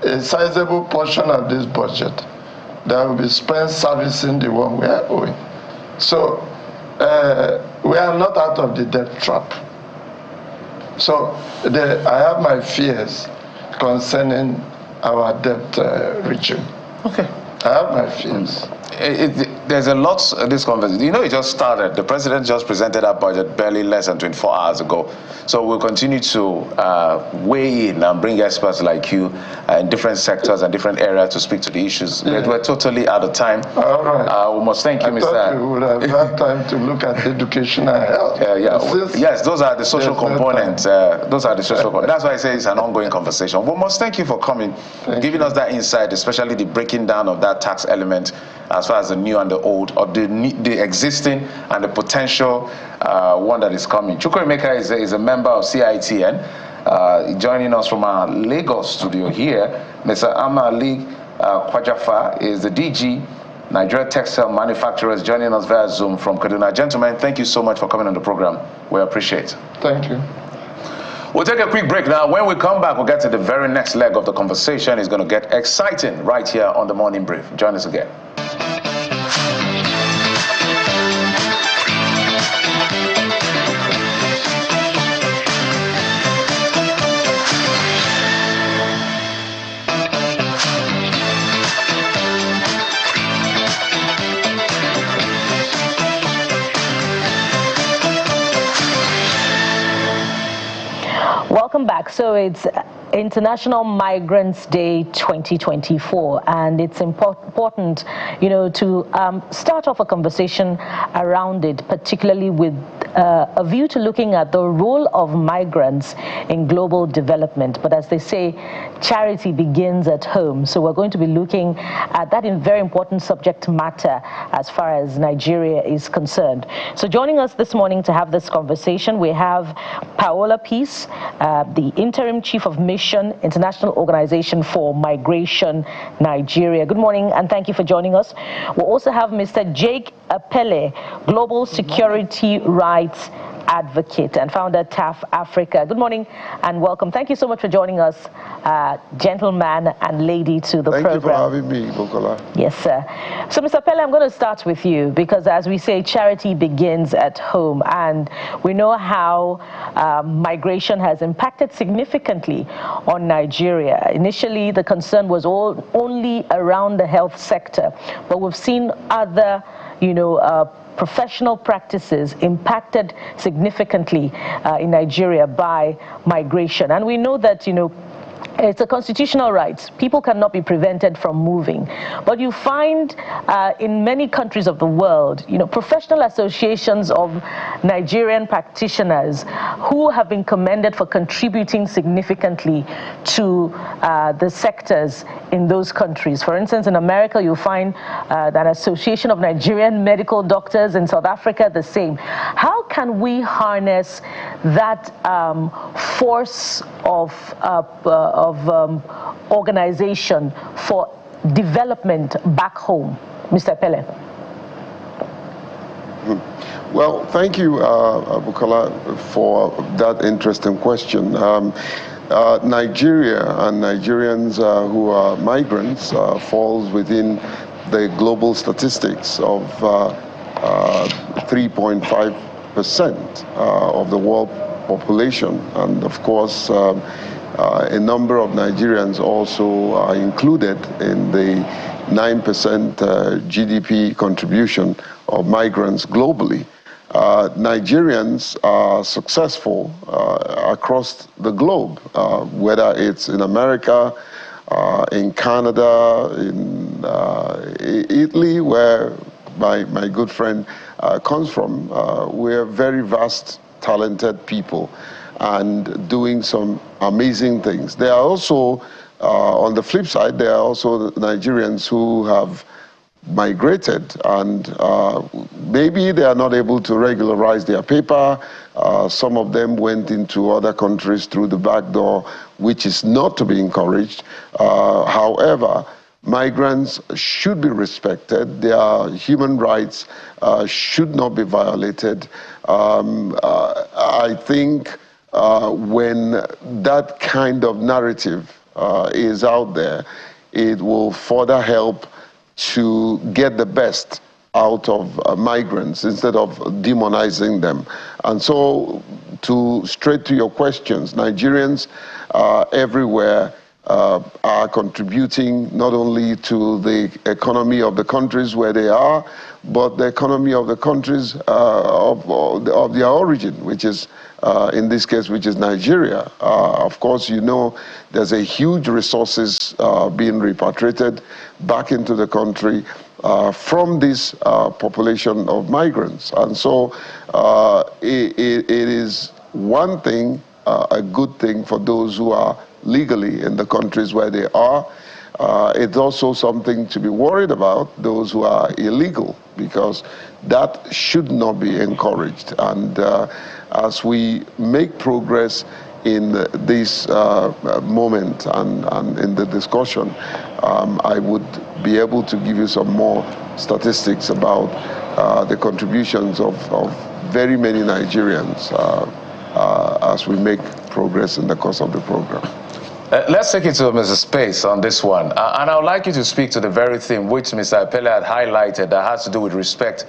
a sizable portion of this budget that will be spent servicing the one we are owing. So we are not out of the debt trap. So I have my fears concerning our debt regime. Okay. I have my fears. There's a lot of this conversation. You know, it just started. The president just presented that budget barely less than 24 hours ago. So we'll continue to weigh in and bring experts like you in different sectors and different areas to speak to the issues. Yeah. We're totally out of time. All right. We must thank you, I thought you would have had time to look at education and health. Yes, those are the social components. Those are the social components. That's why I say it's an ongoing conversation. We must thank you for coming, giving us that insight, especially the breaking down of that tax element as far as the new and the old, or the existing and the potential one that is coming. Chukwuemeka is a member of CITN, joining us from our Lagos studio here. Mr. Amali Kwajafa is the DG, Nigeria Textile Manufacturers, joining us via Zoom from Kaduna. Gentlemen, thank you so much for coming on the program. We appreciate it. Thank you. We'll take a quick break now. When we come back, we'll get to the very next leg of the conversation. It's going to get exciting right here on the Morning Brief. Join us again. Welcome back. So it's International Migrants Day 2024, and it's important, you know, to start off a conversation around it, particularly with a view to looking at the role of migrants in global development. But as they say, charity begins at home. So we're going to be looking at that very important subject matter as far as Nigeria is concerned. So joining us this morning to have this conversation, we have Paola Peace, the Interim Chief of Mission, International Organization for Migration, Nigeria. Good morning, and thank you for joining us. We'll also have Mr. Jake Apele, Global Security Rights Advocate and founder TAF Africa. Good morning and welcome. Thank you so much for joining us, gentleman and lady, to the program. Thank you for having me, Bukola. Yes, sir. So, Mr. Pele, I'm going to start with you because, as we say, charity begins at home, and we know how migration has impacted significantly on Nigeria. Initially, the concern was only around the health sector, but we've seen other, professional practices impacted significantly in Nigeria by migration. And we know that, it's a constitutional right. People cannot be prevented from moving. But you find in many countries of the world, professional associations of Nigerian practitioners who have been commended for contributing significantly to the sectors in those countries. For instance, in America, you'll find an association of Nigerian medical doctors. In South Africa, the same. How can we harness that force of organization for development back home? Mr. Pele. Well, thank you, Bukola, for that interesting question. Nigeria and Nigerians who are migrants falls within the global statistics of 3.5% of the world population. And of course, a number of Nigerians also are included in the 9% GDP contribution of migrants globally. Nigerians are successful across the globe, whether it's in America, in Canada, in Italy, where my good friend comes from. We're very vast, talented people and doing some amazing things. There are also, on the flip side, there are also Nigerians who have migrated and maybe they are not able to regularize their paper. Some of them went into other countries through the back door, which is not to be encouraged. However, migrants should be respected. Their human rights should not be violated. I think when that kind of narrative is out there, it will further help to get the best out of migrants instead of demonizing them. And so, straight to your questions, Nigerians everywhere are contributing not only to the economy of the countries where they are, but the economy of the countries of their origin, which is, in this case, which is Nigeria. Of course, you know, there's a huge resources being repatriated back into the country from this population of migrants. And so it is one thing, a good thing for those who are legally in the countries where they are. It's also something to be worried about, those who are illegal, because that should not be encouraged. And as we make progress in this moment and in the discussion, I would be able to give you some more statistics about the contributions of very many Nigerians as we make progress in the course of the program. Let's take it to Mr. Space on this one. And I would like you to speak to the very thing which Mr. Apele had highlighted that has to do with respect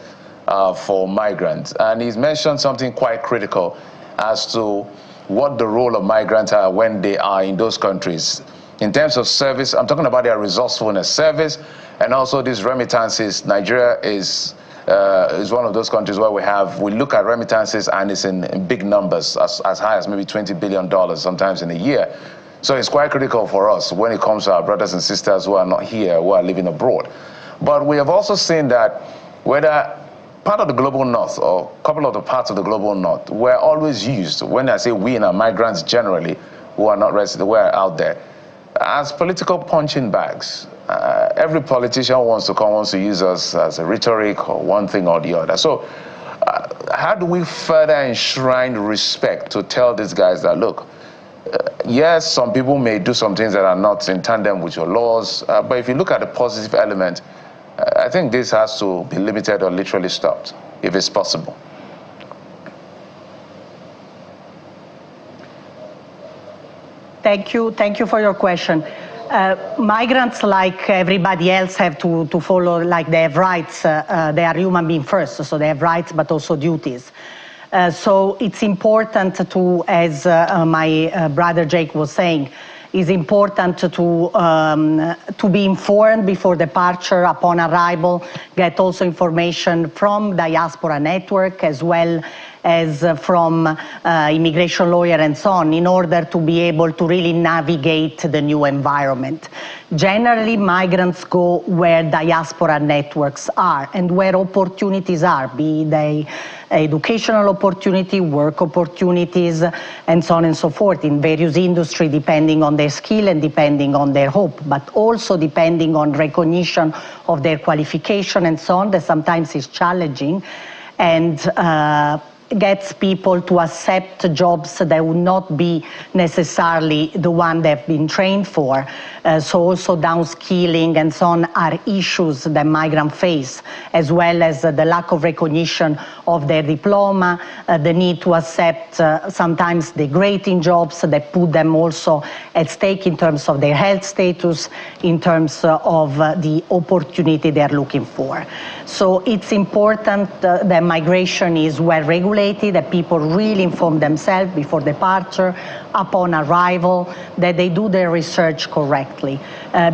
for migrants. And he's mentioned something quite critical as to what the role of migrants are when they are in those countries. In terms of service, I'm talking about their resourcefulness service, and also these remittances. Nigeria is one of those countries where we look at remittances and it's in big numbers, as high as maybe $20 billion sometimes in a year. So it's quite critical for us when it comes to our brothers and sisters who are not here, who are living abroad. But we have also seen that whether part of the global north or a couple of the parts of the global north were always used, when I say we and our migrants generally, who are not resident, who are out there, as political punching bags. Every politician wants to use us as a rhetoric or one thing or the other. So how do we further enshrine respect to tell these guys that, look, yes, some people may do some things that are not in tandem with your laws, but if you look at the positive element, I think this has to be limited or literally stopped, if it's possible. Thank you for your question. Migrants, like everybody else, have to follow, like they have rights. They are human beings first, so they have rights, but also duties. So it's important to, as my brother Jake was saying, it's important to be informed before departure, upon arrival, get also information from diaspora network as well as from immigration lawyer and so on, in order to be able to really navigate the new environment. Generally, migrants go where diaspora networks are and where opportunities are, be they educational opportunity, work opportunities, and so on and so forth, in various industries, depending on their skill and depending on their hope, but also depending on recognition of their qualification and so on, that sometimes is challenging, and gets people to accept jobs that would not be necessarily the one they've been trained for. So also downscaling and so on are issues that migrants face, as well as the lack of recognition of their diploma, the need to accept sometimes degrading jobs that put them also at stake in terms of their health status, in terms of the opportunity they're looking for. So it's important that migration is well regulated, that people really inform themselves before departure, upon arrival, that they do their research correctly.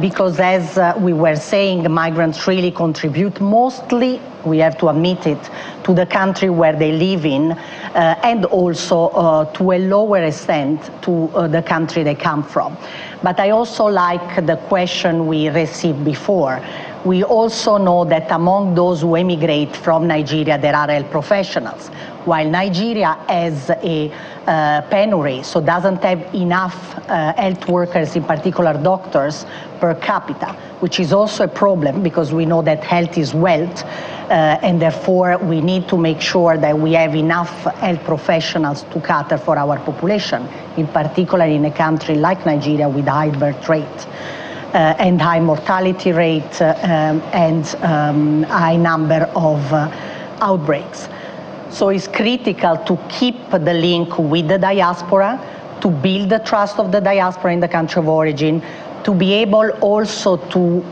Because as we were saying, migrants really contribute mostly, we have to admit it, to the country where they live in, and also to a lower extent to the country they come from. But I also like the question we received before. We also know that among those who emigrate from Nigeria, there are health professionals. While Nigeria has a penury, so doesn't have enough health workers, in particular doctors, per capita, which is also a problem because we know that health is wealth, and therefore we need to make sure that we have enough health professionals to cater for our population, in particular in a country like Nigeria with high birth rate. And high mortality rate and high number of outbreaks. So it's critical to keep the link with the diaspora, to build the trust of the diaspora in the country of origin, to be able also to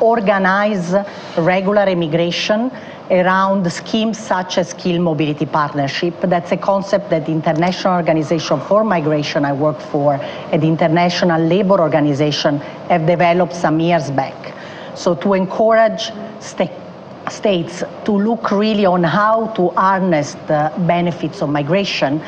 organize regular immigration around schemes such as Skill Mobility Partnership. That's a concept that the International Organization for Migration I work for and the International Labour Organization have developed some years back. So to encourage states to look really on how to harness the benefits of migration,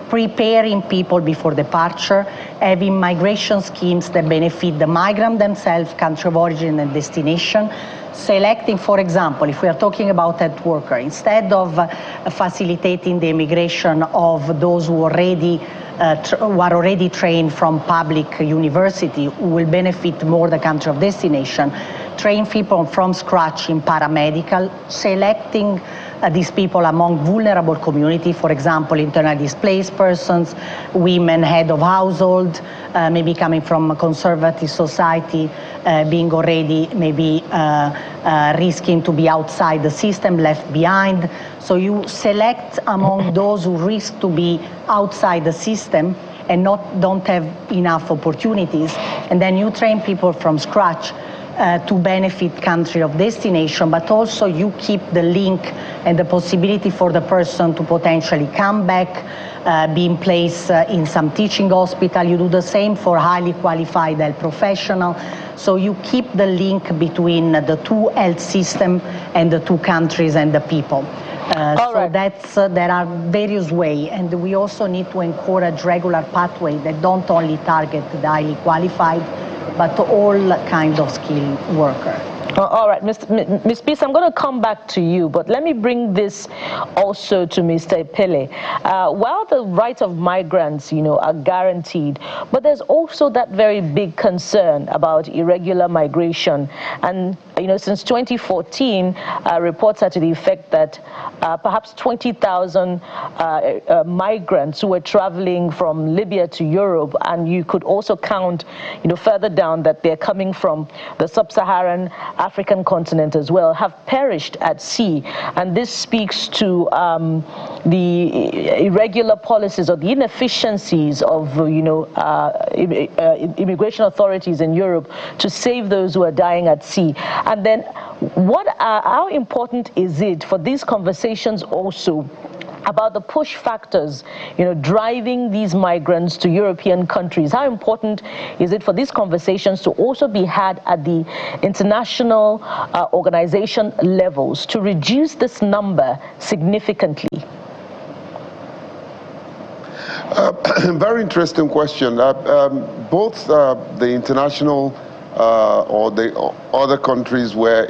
preparing people before departure, having migration schemes that benefit the migrant themselves, country of origin and destination, selecting, for example, if we are talking about that worker, instead of facilitating the immigration of those who are already trained from public university, who will benefit more the country of destination, train people from scratch in paramedical, selecting these people among vulnerable community, for example, internally displaced persons, women, head of household, maybe coming from a conservative society, being already maybe risking to be outside the system, left behind. So you select among those who risk to be outside the system and don't have enough opportunities, and then you train people from scratch to benefit country of destination, but also you keep the link and the possibility for the person to potentially come back, be in place in some teaching hospital. You do the same for highly qualified health professional. So you keep the link between the two health system and the two countries and the people. There are various ways, and we also need to encourage regular pathways that don't only target the highly qualified, but all kinds of skilled workers. All right, Ms. Peace, I'm going to come back to you, but let me bring this also to Mr. Epele. While the rights of migrants, are guaranteed, but there's also that very big concern about irregular migration. And, since 2014, reports are to the effect that perhaps 20,000 migrants who were traveling from Libya to Europe, and you could also count, further down that they're coming from the sub-Saharan African continent as well, have perished at sea. And this speaks to the irregular policies or the inefficiencies of immigration authorities in Europe to save those who are dying at sea. And then how important is it for these conversations also about the push factors, driving these migrants to European countries? How important is it for these conversations to also be had at the international organization levels to reduce this number significantly? Very interesting question. Both the international or the other countries where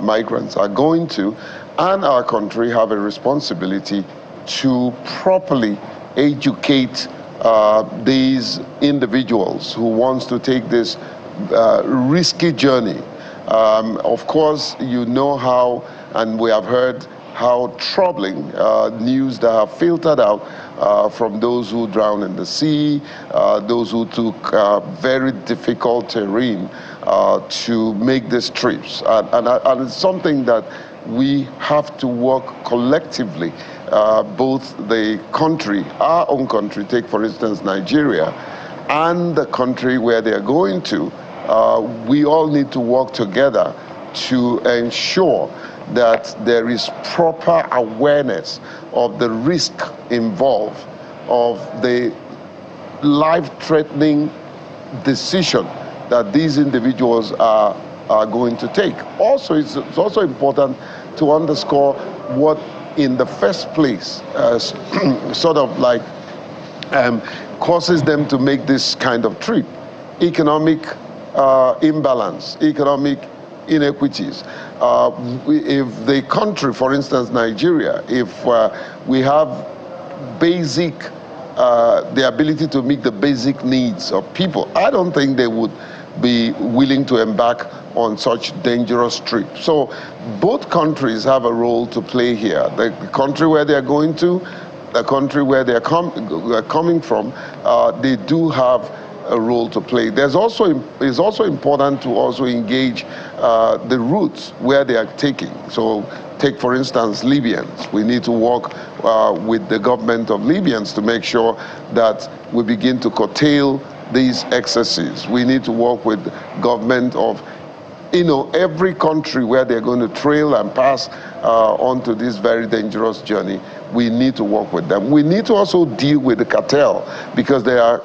migrants are going to and our country have a responsibility to properly educate these individuals who wants to take this risky journey. Of course, how, and we have heard how troubling news that have filtered out from those who drowned in the sea, those who took very difficult terrain to make these trips. And it's something that we have to work collectively, both the country, our own country, take for instance Nigeria, and the country where they are going to. We all need to work together to ensure that there is proper awareness of the risk involved, of the life-threatening decision that these individuals are going to take. Also, it's also important to underscore what in the first place sort of like causes them to make this kind of trip. Economic imbalance, economic inequities. If the country, for instance, Nigeria, if we have basic, the ability to meet the basic needs of people, I don't think they would be willing to embark on such dangerous trips. So both countries have a role to play here. The country where they're going to, the country where they're coming from, they do have a role to play. It's also important to also engage the routes where they are taking. So take, for instance, Libyans. We need to work with the government of Libyans to make sure that we begin to curtail these excesses. We need to work with government of every country where they're going to trail and pass onto this very dangerous journey, we need to work with them. We need to also deal with the cartel, because they are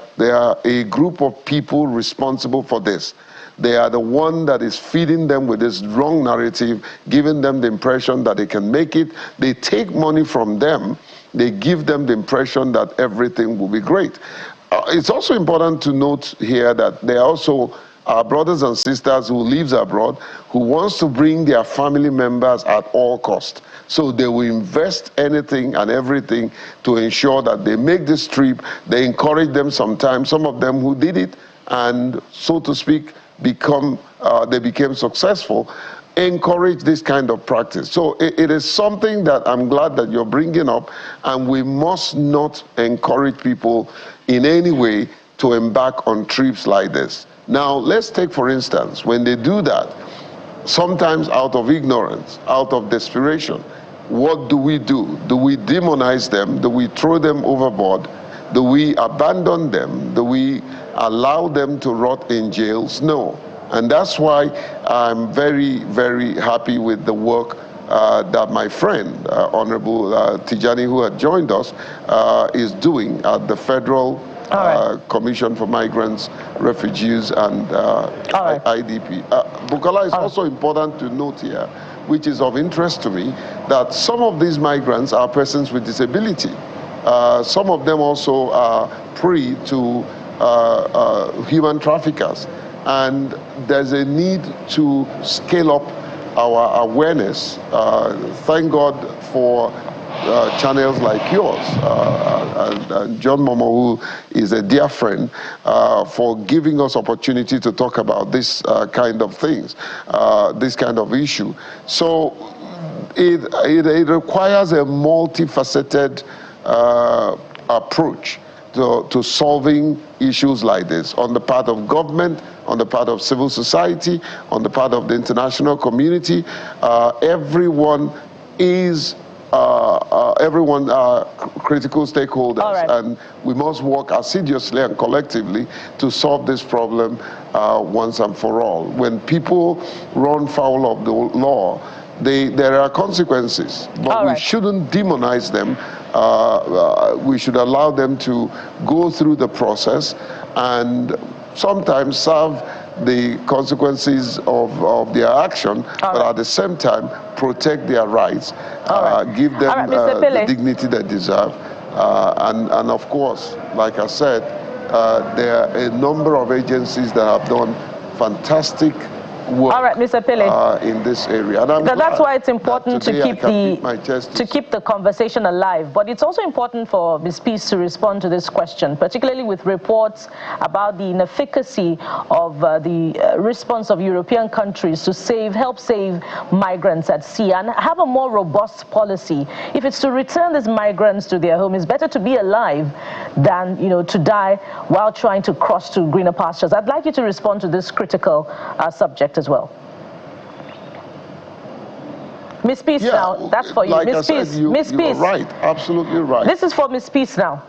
a group of people responsible for this. They are the one that is feeding them with this wrong narrative, giving them the impression that they can make it. They take money from them. They give them the impression that everything will be great. It's also important to note here that there are also our brothers and sisters who lives abroad who wants to bring their family members at all cost. So they will invest anything and everything to ensure that they make this trip. They encourage them sometimes, some of them who did it and, so to speak, they became successful, encourage this kind of practice. So it is something that I'm glad that you're bringing up, and we must not encourage people in any way to embark on trips like this. Now, let's take, for instance, when they do that, sometimes out of ignorance, out of desperation, what do? Do we demonize them? Do we throw them overboard? Do we abandon them? Do we allow them to rot in jails? No. And that's why I'm very, very happy with the work that my friend, Honorable Tijani, who had joined us, is doing at the Federal Commission for Migrants, Refugees, and IDP. Bukola, it's also important to note here, which is of interest to me, that some of these migrants are persons with disability. Some of them also are prey to human traffickers. And there's a need to scale up our awareness. Thank God for channels like yours, and John Momo, who is a dear friend, for giving us opportunity to talk about this kind of things, this kind of issue. So it requires a multifaceted approach to solving issues like this on the part of government, on the part of civil society, on the part of the international community. Everyone is critical stakeholders, and we must work assiduously and collectively to solve this problem once and for all. When people run foul of the law, there are consequences, but we shouldn't demonize them. We should allow them to go through the process and sometimes serve the consequences of their action, but at the same time protect their rights, give them the dignity they deserve. And of course, like I said, there are a number of agencies that have done fantastic work Mr. Pele, in this area. And that's why it's important to keep the conversation alive. But it's also important for Ms. Peace to respond to this question, particularly with reports about the inefficacy of the response of European countries to help save migrants at sea and have a more robust policy. If it's to return these migrants to their home, it's better to be alive than to die while trying to cross to greener pastures. I'd like you to respond to this critical subject as well. Miss Peace, now, that's for you. Like Miss Peace, Miss Peace. Right, absolutely right. This is for Miss Peace now.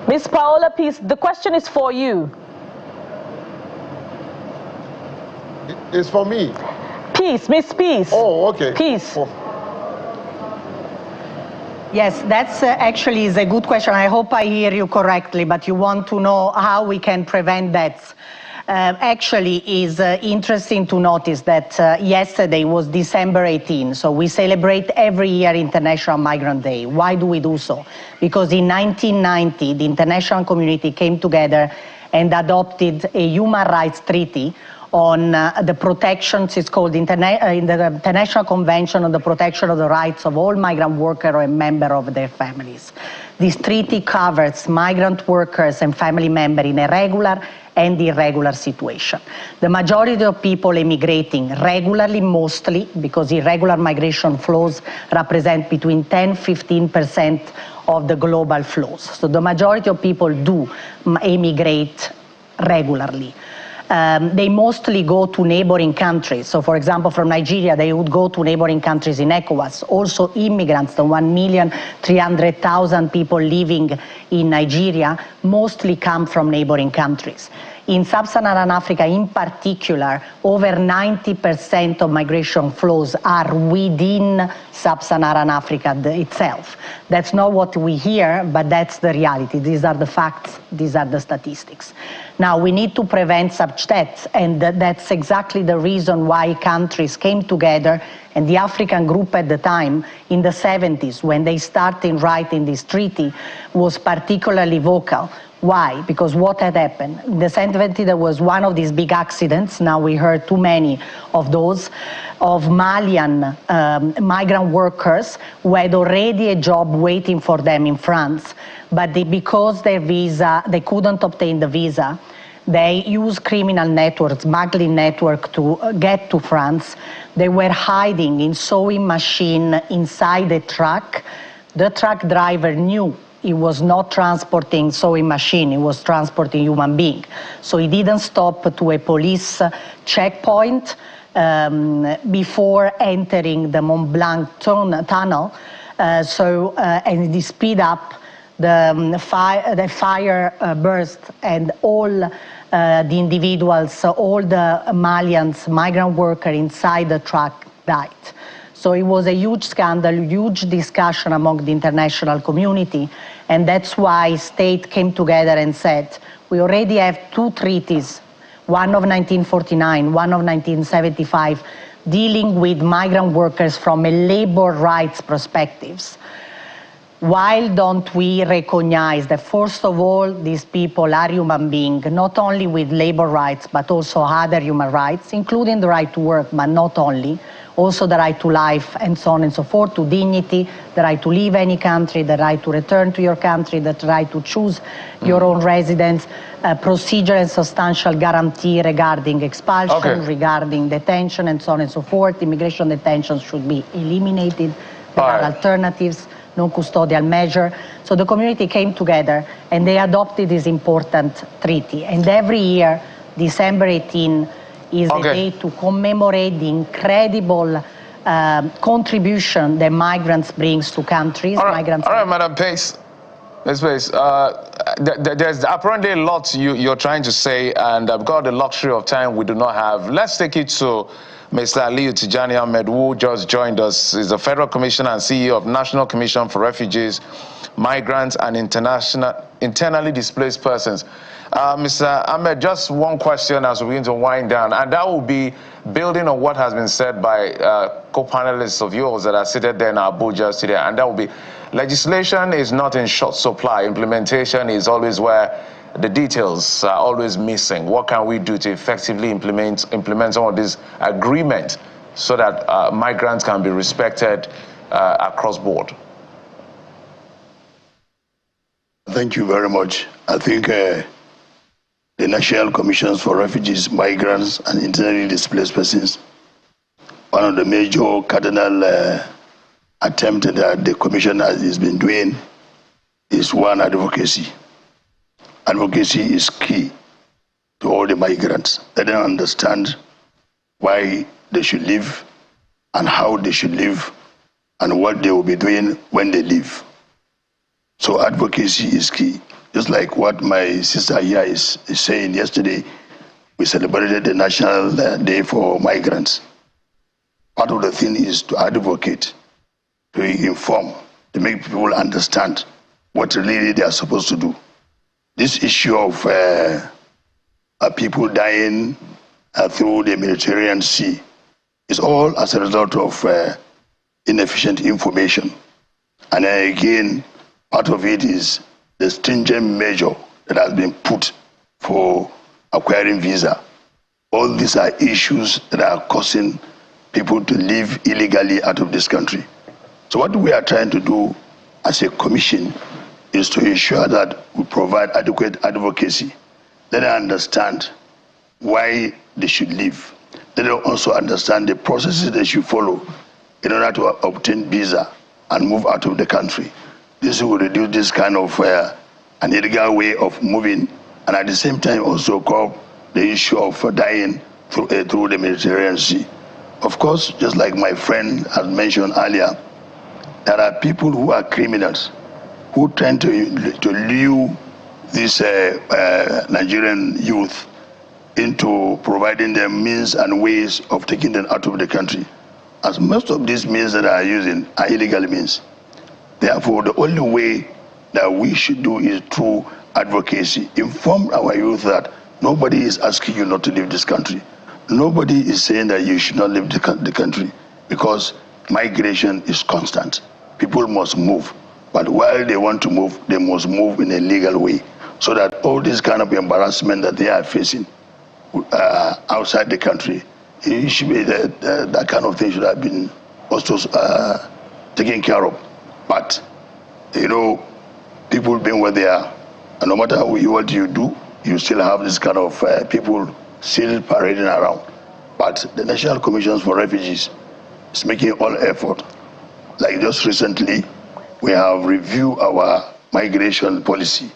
Miss Paola Peace, the question is for you. It's for me. Peace, Miss Peace. Oh, okay. Peace. Yes, that's actually is a good question. I hope I hear you correctly, but you want to know how we can prevent that. Actually, is interesting to notice that yesterday was December 18, so we celebrate every year International Migrant Day. Why do we do so? Because in 1990, the international community came together and adopted a human rights treaty on the protections. It's called the International Convention on the Protection of the Rights of All Migrant Workers and Members of their Families. This treaty covers migrant workers and family members in a regular and irregular situation. The majority of people emigrating regularly, mostly, because irregular migration flows represent between 10–15% of the global flows. So the majority of people do emigrate regularly. They mostly go to neighboring countries. So for example, from Nigeria, they would go to neighboring countries in ECOWAS. Also immigrants, the 1,300,000 people living in Nigeria, mostly come from neighboring countries. In sub-Saharan Africa in particular, over 90% of migration flows are within sub-Saharan Africa itself. That's not what we hear, but that's the reality. These are the facts, these are the statistics. Now, we need to prevent such deaths, and that's exactly the reason why countries came together, and the African group at the time, in the 70s, when they started writing this treaty, was particularly vocal. Why? Because what had happened? In the 70s, there was one of these big accidents, now we heard too many of those, of Malian migrant workers who had already a job waiting for them in France, but because their visa, they couldn't obtain the visa, they used criminal networks, smuggling network to get to France. They were hiding in sewing machine inside a truck. The truck driver knew he was not transporting sewing machine, he was transporting human being. So he didn't stop to a police checkpoint before entering the Mont Blanc tunnel. And he speed up the fire burst, and all the individuals, all the Malians, migrant workers inside the truck died. So it was a huge scandal, huge discussion among the international community, and that's why states came together and said, we already have two treaties, one of 1949, one of 1975, dealing with migrant workers from a labor rights perspectives. Why don't we recognize that, first of all, these people are human beings, not only with labor rights, but also other human rights, including the right to work, but not only, also the right to life, and so on and so forth, to dignity, the right to leave any country, the right to return to your country, the right to choose your own residence, procedure and substantial guarantee regarding expulsion, regarding detention, and so on and so forth. Immigration detention should be eliminated. There are alternatives. Non-custodial measure. So the community came together and they adopted this important treaty. And every year, December 18 is a day to commemorate the incredible contribution that migrants brings to countries. All right, Madam Pace. Ms. Pace, there's apparently a lot you're trying to say, and I've got the luxury of time we do not have. Let's take it to Mr. Aliyu Tijani Ahmed, who just joined us. He's the Federal Commissioner and CEO of National Commission for Refugees, Migrants, and Internally Displaced Persons. Mr. Ahmed, just one question as we begin to wind down, and that will be building on what has been said by co-panelists of yours that are seated there in Abuja today, and that will be legislation is not in short supply. Implementation is always where the details are always missing. What can we do to effectively implement some of this agreement so that migrants can be respected across board? Thank you very much. I think the National Commissions for Refugees, Migrants, and Internally Displaced Persons, one of the major cardinal attempts that the Commission has been doing is one, advocacy. Advocacy is key to all the migrants. Let them understand why they should live and how they should live and what they will be doing when they leave. So advocacy is key. Just like what my sister here is saying yesterday, we celebrated the National Day for Migrants. Part of the thing is to advocate, to inform, to make people understand what really they are supposed to do. This issue of people dying through the Mediterranean Sea is all as a result of inefficient information. And again, part of it is the stringent measure that has been put for acquiring visa. All these are issues that are causing people to live illegally out of this country. So what we are trying to do as a commission is to ensure that we provide adequate advocacy. Let them understand why they should leave. Let them also understand the processes they should follow in order to obtain visa and move out of the country. This will reduce this kind of an illegal way of moving, and at the same time also curb the issue of dying through the Mediterranean Sea. Of course, just like my friend had mentioned earlier, there are people who are criminals who tend to lure this Nigerian youth into providing them means and ways of taking them out of the country. As most of these means that are using are illegal means. Therefore, the only way that we should do is through advocacy. Inform our youth that nobody is asking you not to leave this country. Nobody is saying that you should not leave the country, because migration is constant. People must move. But while they want to move, they must move in a legal way, so that all this kind of embarrassment that they are facing outside the country, it should be that kind of thing should have been also taken care of. But, you know, people being where they are, and no matter what you do, you still have this kind of people still parading around. But the National Commission for Refugees is making all effort. Like just recently, we have reviewed our migration policy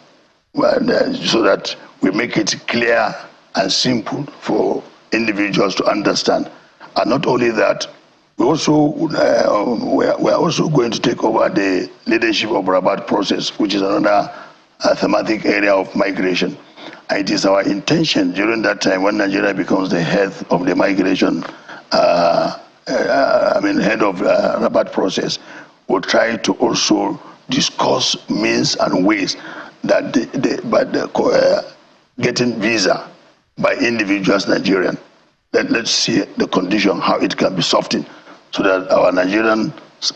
so that we make it clear and simple for individuals to understand. And not only that, we are also going to take over the leadership of Rabat process, which is another thematic area of migration. And it is our intention during that time, when Nigeria becomes the head of the migration, head of Rabat process, we'll try to also discuss means and ways that getting visa by individuals Nigerian. Let's see the condition, how it can be softened, so that our Nigerians,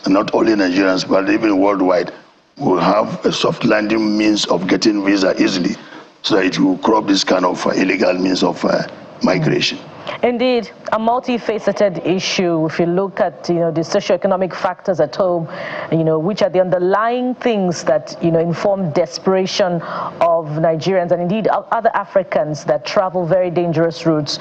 not only Nigerians, but even worldwide, will have a soft landing means of getting visa easily, so that it will curb this kind of illegal means of migration. Indeed, a multifaceted issue. If you look at, the socioeconomic factors at home, which are the underlying things that, inform desperation of Nigerians and indeed other Africans that travel very dangerous routes,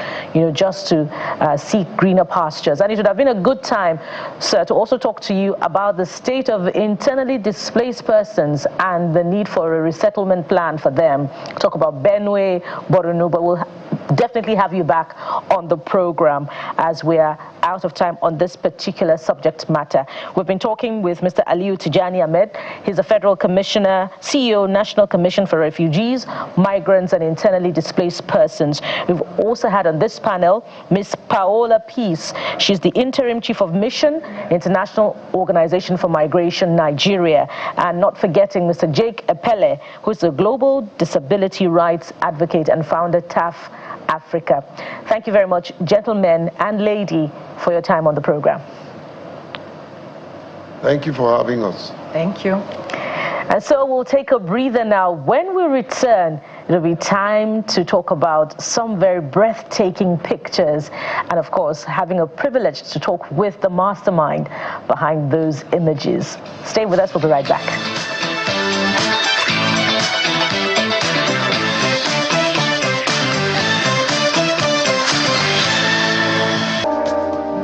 just to seek greener pastures. And it would have been a good time, sir, to also talk to you about the state of internally displaced persons and the need for a resettlement plan for them. Talk about Benue, Borno, but we'll definitely have you back on the program as we are out of time on this particular subject matter. We've been talking with Mr. Aliyu Tijani Ahmed. He's a federal commissioner, CEO, National Commission for Refugees, Migrants and Internally Displaced Persons. We've also had on this panel Ms. Paola Peace. She's the interim chief of mission, International Organization for Migration, Nigeria. And not forgetting Mr. Jake Epele, who's a global disability rights advocate and founder TAF Africa. Thank you very much, gentlemen and lady, for your time on the program. Thank you for having us. Thank you. And so we'll take a breather now. When we return, it'll be time to talk about some very breathtaking pictures and, of course, having a privilege to talk with the mastermind behind those images. Stay with us. We'll be right back.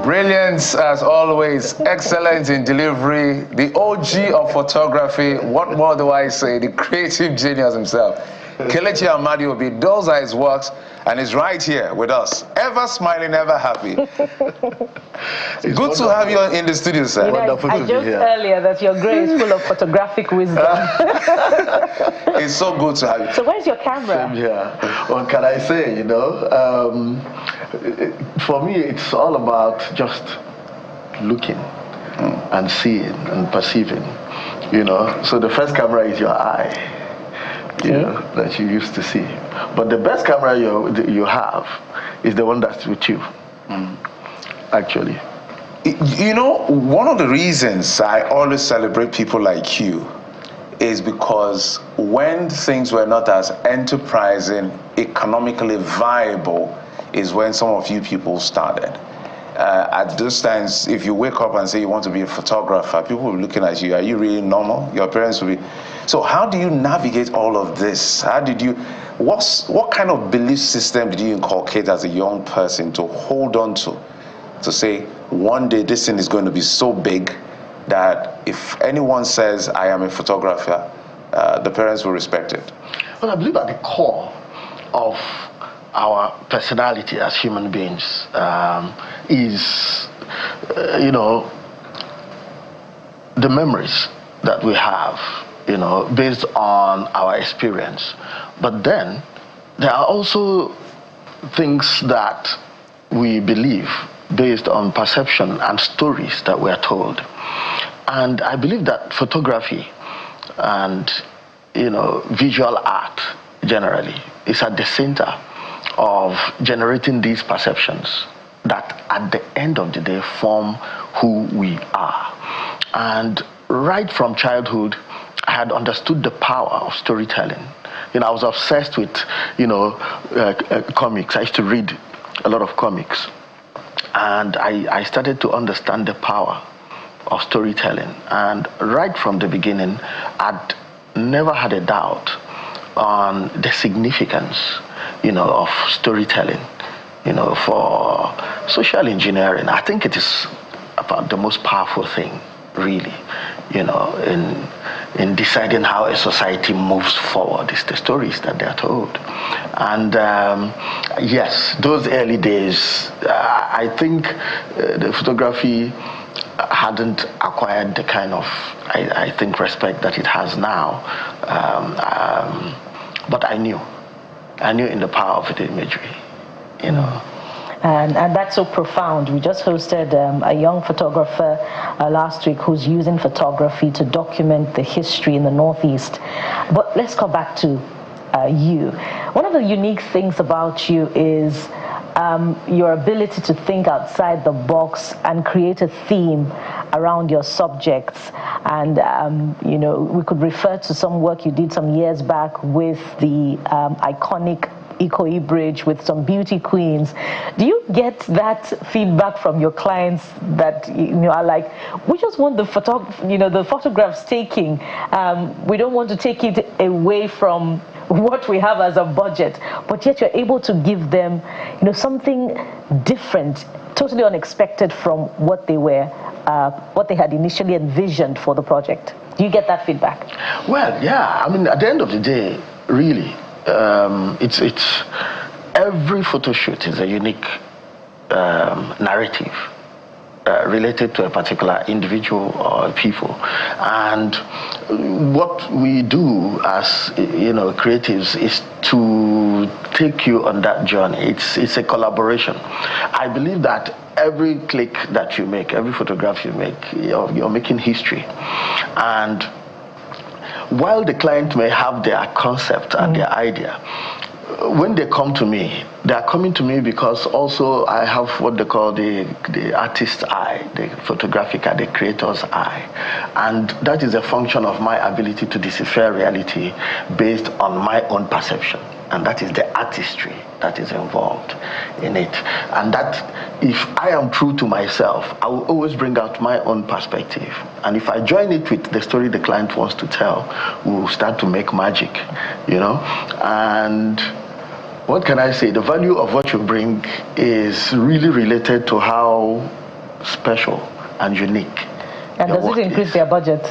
Brilliance as always, excellent in delivery, the OG of photography. What more do I say? The creative genius himself. Kelechi Amadiobi, those are his works, and he's right here with us. Ever smiling, ever happy. Good to have you in the studio, sir. I joked earlier that your gray is full of photographic wisdom. It's so good to have you. So where's your camera? Same here. What can I say, for me, it's all about just looking and seeing and perceiving, So the first camera is your eye. That you used to see. But the best camera you have is the one that's with you, actually. One of the reasons I always celebrate people like you is because when things were not as enterprising, economically viable, is when some of you people started. At those times, if you wake up and say you want to be a photographer, people will be looking at you. Are you really normal? Your parents will be. So how do you navigate all of this? What kind of belief system did you inculcate as a young person to hold on to say, one day this thing is going to be so big that if anyone says I am a photographer, the parents will respect it? Well, I believe at the core of our personality as human beings is, the memories that we have, based on our experience. But then there are also things that we believe based on perception and stories that we are told. And I believe that photography and, visual art generally is at the center of generating these perceptions that at the end of the day form who we are. And right from childhood, I had understood the power of storytelling. I was obsessed with, comics. I used to read a lot of comics. And I started to understand the power of storytelling. And right from the beginning, I'd never had a doubt on the significance, of storytelling, for social engineering. I think it is about the most powerful thing, really, in deciding how a society moves forward. It's the stories that they're told. And yes, those early days, I think the photography hadn't acquired the kind of, I think, respect that it has now. But I knew in the power of the imagery, And that's so profound. We just hosted a young photographer last week who's using photography to document the history in the Northeast. But let's go back to you. One of the unique things about you is your ability to think outside the box and create a theme around your subjects. And, we could refer to some work you did some years back with the iconic Ikoyi Bridge with some beauty queens. Do you get that feedback from your clients that are like, we just want the the photographs taking. We don't want to take it away from what we have as a budget, but yet you're able to give them, something different, totally unexpected from what they were, what they had initially envisioned for the project. Do you get that feedback? Well, yeah. I mean, at the end of the day, really. It's every photo shoot is a unique narrative related to a particular individual or people, and what we do as creatives is to take you on that journey. It's a collaboration. I believe that every click that you make, every photograph you make, you're making history. And while the client may have their concept and their idea, when they come to me, they are coming to me because also I have what they call the artist's eye, the photographic eye, the creator's eye. And that is a function of my ability to decipher reality based on my own perception. And that is the artistry that is involved in it. And that, if I am true to myself, I will always bring out my own perspective. And if I join it with the story the client wants to tell, we'll start to make magic, And what can I say? The value of what you bring is really related to how special and unique. And does it increase their budget?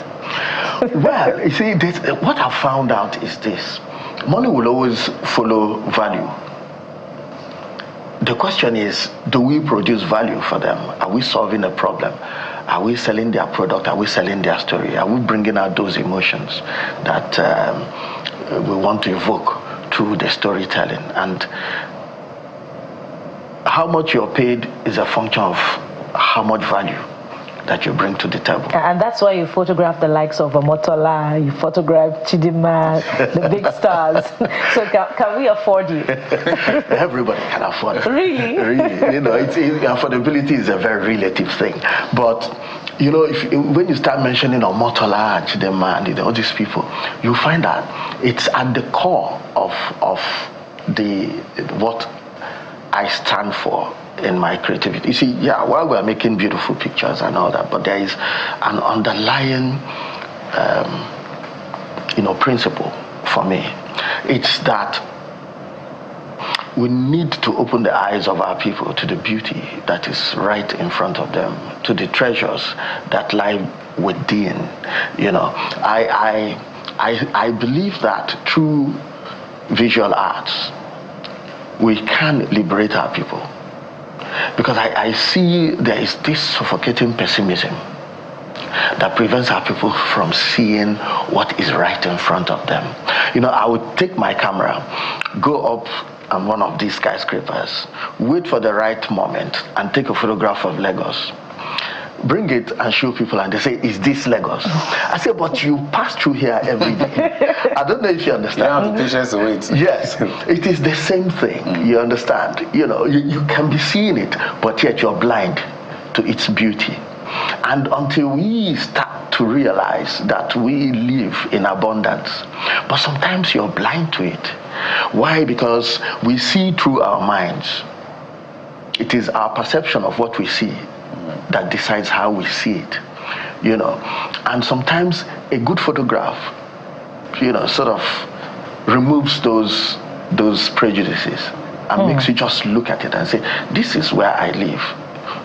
Well, you see, what I've found out is this. Money will always follow value. The question is, do we produce value for them? Are we solving a problem? Are we selling their product? Are we selling their story? Are we bringing out those emotions that we want to evoke through the storytelling? And how much you're paid is a function of how much value that you bring to the table. And that's why you photograph the likes of Omotola, you photograph Chidinma, the big stars. So can we afford you? Everybody can afford it. Really? Really. Affordability is a very relative thing. But, when you start mentioning Omotola, Chidinma, and all these people, you find that it's at the core of what I stand for in my creativity. You see, while we're making beautiful pictures and all that, but there is an underlying, principle for me. It's that we need to open the eyes of our people to the beauty that is right in front of them, to the treasures that lie within. I believe that through visual arts, we can liberate our people. Because I see there is this suffocating pessimism that prevents our people from seeing what is right in front of them. You know, I would take my camera, go up on one of these skyscrapers, wait for the right moment and take a photograph of Lagos. Bring it and show people, and they say, is this Lagos? I say, but you pass through here every day. I don't know if you understand. You don't have the patience to wait. Yes, it is the same thing, you understand. You know, you can be seeing it, but yet you're blind to its beauty. And until we start to realize that we live in abundance, but sometimes you're blind to it. Why? Because we see through our minds. It is our perception of what we see that decides how we see it, you know. And sometimes a good photograph, you know, sort of removes those prejudices and makes you just look at it and say, this is where I live,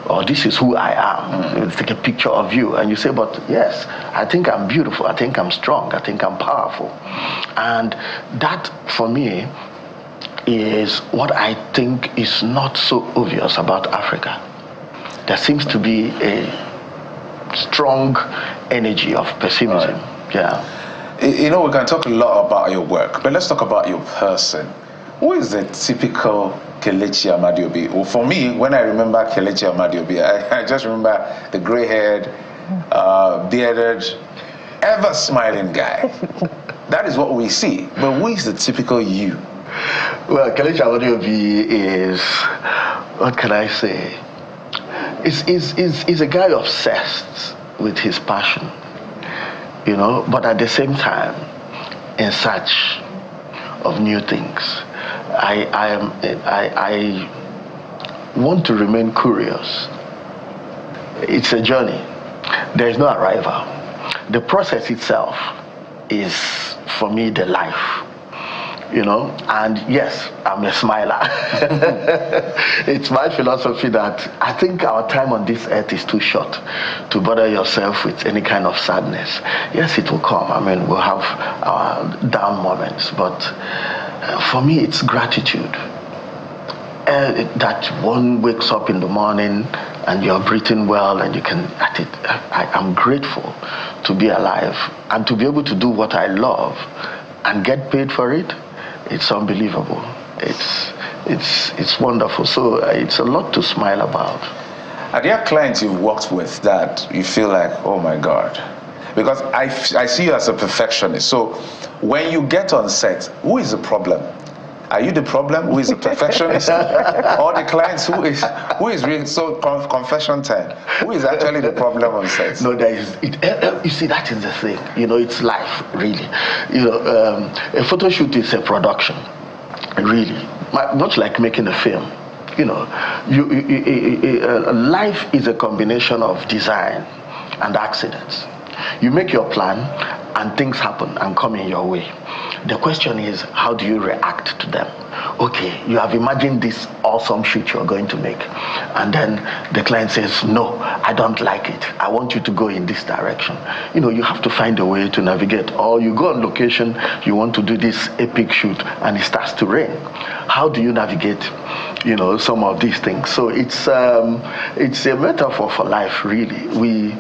or this is who I am. You take a picture of you and you say, but yes, I think I'm beautiful, I think I'm strong, I think I'm powerful. And that, for me, is what I think is not so obvious about Africa. There seems to be a strong energy of pessimism. Right. Yeah. You know, we can talk a lot about your work, but let's talk about your person. Who is the typical Kelechi Amadiobi? Well, for me, when I remember Kelechi Amadiobi, I just remember the gray-haired, bearded, ever-smiling guy. That is what we see. But who is the typical you? Well, Kelechi Amadiobi is, what can I say? Is a guy obsessed with his passion, you know, but at the same time in search of new things. I want to remain curious. It's a journey. There is no arrival. The process itself is, for me, the life. You know, and yes, I'm a smiler. It's my philosophy that I think our time on this earth is too short to bother yourself with any kind of sadness. Yes, it will come. I mean, we'll have our down moments, but for me, it's gratitude. That one wakes up in the morning and you're breathing well and you can, I'm grateful to be alive and to be able to do what I love and get paid for it. It's unbelievable. It's wonderful. So it's a lot to smile about. Are there clients you've worked with that you feel like, oh my God? Because I see you as a perfectionist. So when you get on set, who is the problem? Are you the problem? Who is the perfectionist? Or the clients who is really, so confession time, who is actually the problem on set? No, there is, you see, that is the thing. You know, it's life, really. You know, a photo shoot is a production, really. Much like making a film. You know, life is a combination of design and accidents. You make your plan and things happen and come in your way. The question is, how do you react to them? Okay, you have imagined this awesome shoot you're going to make, and then the client says, no, I don't like it. I want you to go in this direction. You know, you have to find a way to navigate. Or you go on location, you want to do this epic shoot, and it starts to rain. How do you navigate, you know, some of these things? So it's a metaphor for life, really. We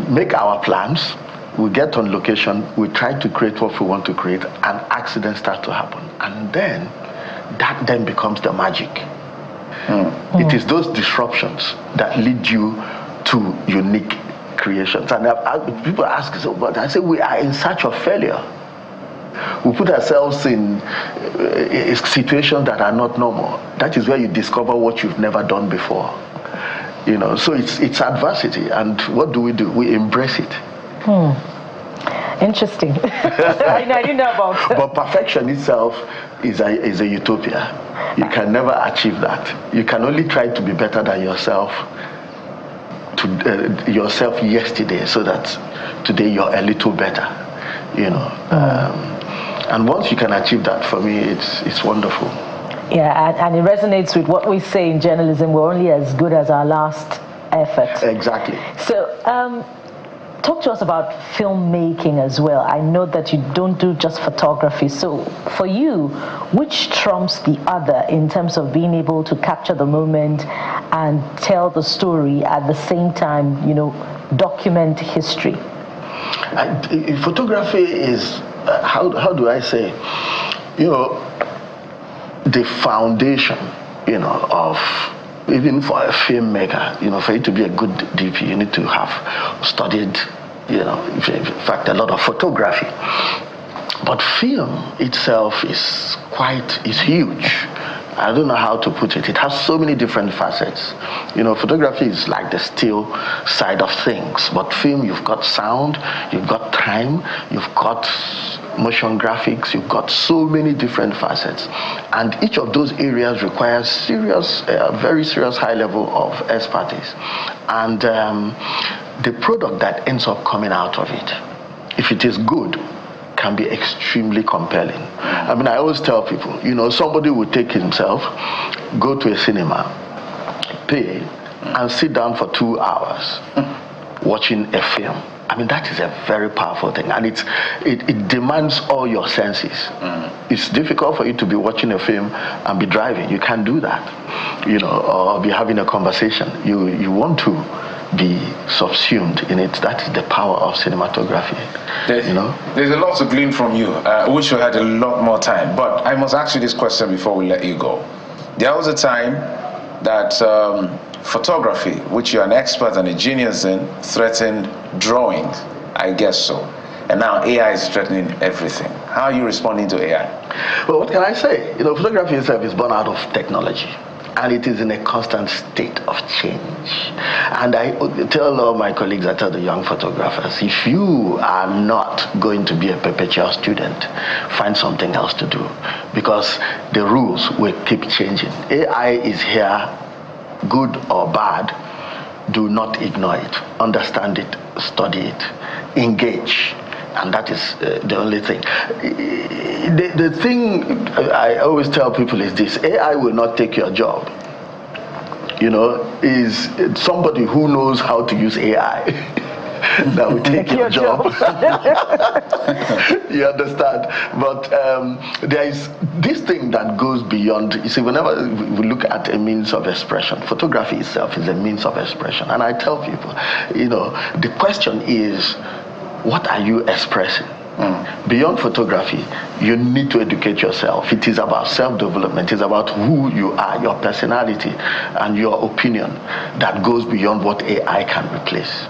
make our plans. We get on location, we try to create what we want to create, and accidents start to happen. And then, that then becomes the magic. It is those disruptions that lead you to unique creations. And people ask, so, but I say we are in search of failure. We put ourselves in situations that are not normal. That is where you discover what you've never done before. You know, so it's adversity, and what do? We embrace it. Interesting. I didn't know about that. But perfection itself is a utopia. You can never achieve that. You can only try to be better than yourself yourself yesterday, so that today you're a little better. You know, and once you can achieve that, for me, it's wonderful. Yeah, and it resonates with what we say in journalism. We're only as good as our last effort. Exactly. So, Talk to us about filmmaking as well. I know that you don't do just photography. So for you, which trumps the other in terms of being able to capture the moment and tell the story at the same time, you know, document history? Photography is, how do I say, you know, the foundation, you know, of, even for a filmmaker, you know, for you to be a good DP, you need to have studied, you know, in fact, a lot of photography. But film itself is huge. I don't know how to put it. It has so many different facets. You know, photography is like the still side of things. But film, you've got sound, you've got time, you've got motion graphics, you've got so many different facets. And each of those areas requires very serious high level of expertise. And the product that ends up coming out of it, if it is good, can be extremely compelling. I mean, I always tell people, you know, somebody will take himself, go to a cinema, pay, and sit down for 2 hours watching a film. I mean, that is a very powerful thing, and it demands all your senses. It's difficult for you to be watching a film and be driving. You can't do that, you know, or be having a conversation. You want to be subsumed in it. That is the power of cinematography. You know, there's a lot to glean from you. I wish we had a lot more time, but I must ask you this question before we let you go. There was a time that photography, which you're an expert and a genius in, threatened drawing. I guess so. And now AI is threatening everything. How are you responding to AI? Well, what can I say? You know, photography itself is born out of technology, and it is in a constant state of change. And I tell all my colleagues, I tell the young photographers, if you are not going to be a perpetual student, find something else to do, because the rules will keep changing. AI is here, good or bad. Do not ignore it. Understand it, study it, engage. And that is the only thing. The thing I always tell people is this: AI will not take your job. You know, is somebody who knows how to use AI that will take your job. You understand? But there is this thing that goes beyond. You see, whenever we look at a means of expression, photography itself is a means of expression. And I tell people, you know, the question is, what are you expressing? Beyond photography, you need to educate yourself. It is about self-development. It is about who you are, your personality, and your opinion that goes beyond what AI can replace.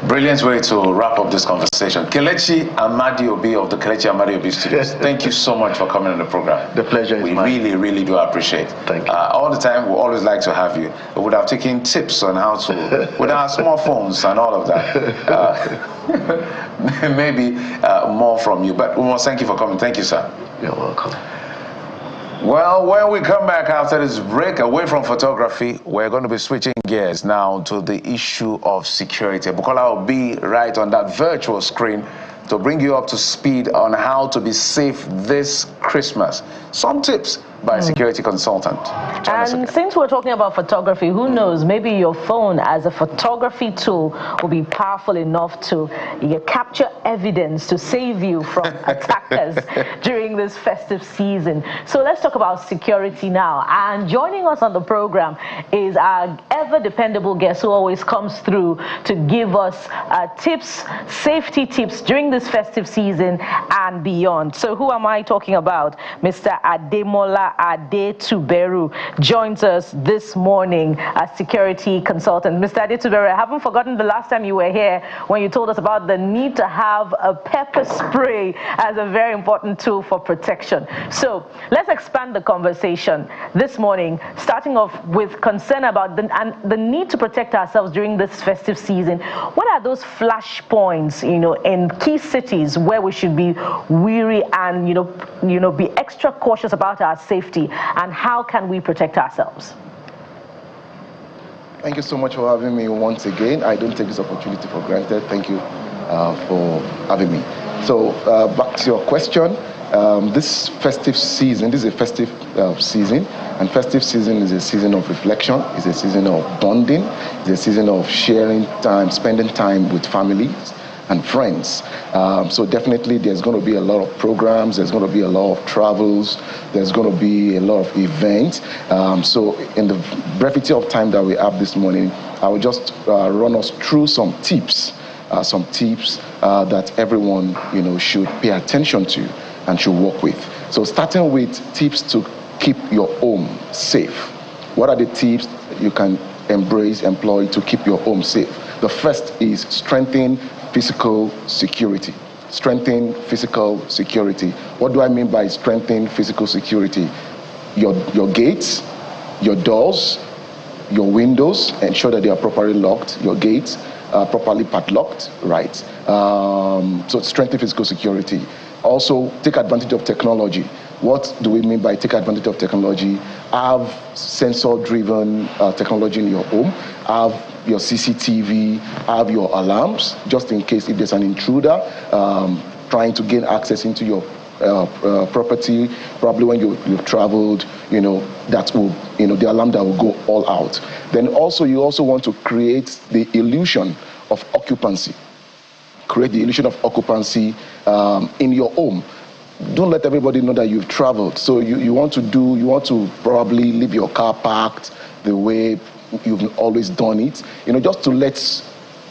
Brilliant way to wrap up this conversation. Kelechi Amadiobi of the Kelechi Amadiobi Studios, thank you so much for coming on the program. The pleasure is mine. We really do appreciate it. Thank you. All the time, we always like to have you. We would have taken tips on how to, with our small phones and all of that. Maybe more from you. But we must thank you for coming. Thank you, sir. You're welcome. Well, when we come back after this break, away from photography, we're going to be switching gears now to the issue of security. Bukola will be right on that virtual screen to bring you up to speed on how to be safe this Christmas. Some tips by a security consultant. And since we're talking about photography, who knows, maybe your phone as a photography tool will be powerful enough to capture evidence to save you from attackers during this festive season. So let's talk about security now. And joining us on the program is our ever dependable guest who always comes through to give us tips, safety tips during this festive season and beyond. So who am I talking about? Mr. Ademola Adetuberu joins us this morning as security consultant. Mr. Adetuberu, I haven't forgotten the last time you were here when you told us about the need to have a pepper spray as a very important tool for protection. So let's expand the conversation this morning, starting off with concern about the need to protect ourselves during this festive season. What are those flash points, in key cities where we should be wary and, be extra cautious about our safety, and how can we protect ourselves? Thank you so much for having me once again. I don't take this opportunity for granted. Thank you for having me. So back to your question. This festive season, this is a festive season, and festive season is a season of reflection, it's a season of bonding, it's a season of sharing time, spending time with families and friends. So definitely there's going to be a lot of programs, there's going to be a lot of travels, there's going to be a lot of events. So in the brevity of time that we have this morning, I will just run us through some tips that everyone should pay attention to and should work with. So starting with tips to keep your home safe. What are the tips you can employ to keep your home safe? The first is strengthen physical security. Strengthen physical security. What do I mean by strengthen physical security? Your gates, your doors, your windows, ensure that they are properly locked. Your gates are properly padlocked, right? So strengthen physical security. Also, take advantage of technology. What do we mean by take advantage of technology? Have sensor-driven technology in your home. Have your CCTV, have your alarms, just in case if there's an intruder trying to gain access into your property, probably when you've traveled, that will, the alarm that will go all out. Then also, you also want to create the illusion of occupancy. Create the illusion of occupancy in your home. Don't let everybody know that you've traveled. So you want to probably leave your car parked the way you've always done it, just to let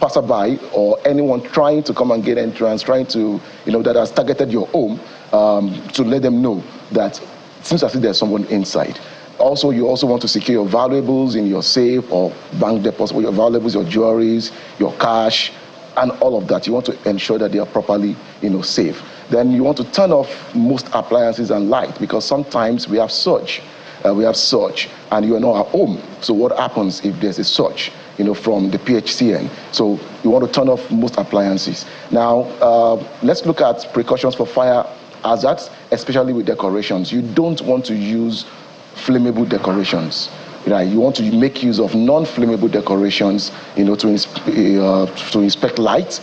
passerby or anyone trying to come and get entrance, trying to, that has targeted your home, to let them know that it seems as if there's someone inside. Also, you also want to secure your valuables in your safe or bank deposit, your valuables, your jewelries, your cash, and all of that. You want to ensure that they are properly, safe. Then you want to turn off most appliances and light, because sometimes we have surge. And you are not at home. So what happens if there's a surge, from the PHCN? So you want to turn off most appliances. Now, let's look at precautions for fire hazards, especially with decorations. You don't want to use flammable decorations. Right? You want to make use of non-flammable decorations, to inspect lights.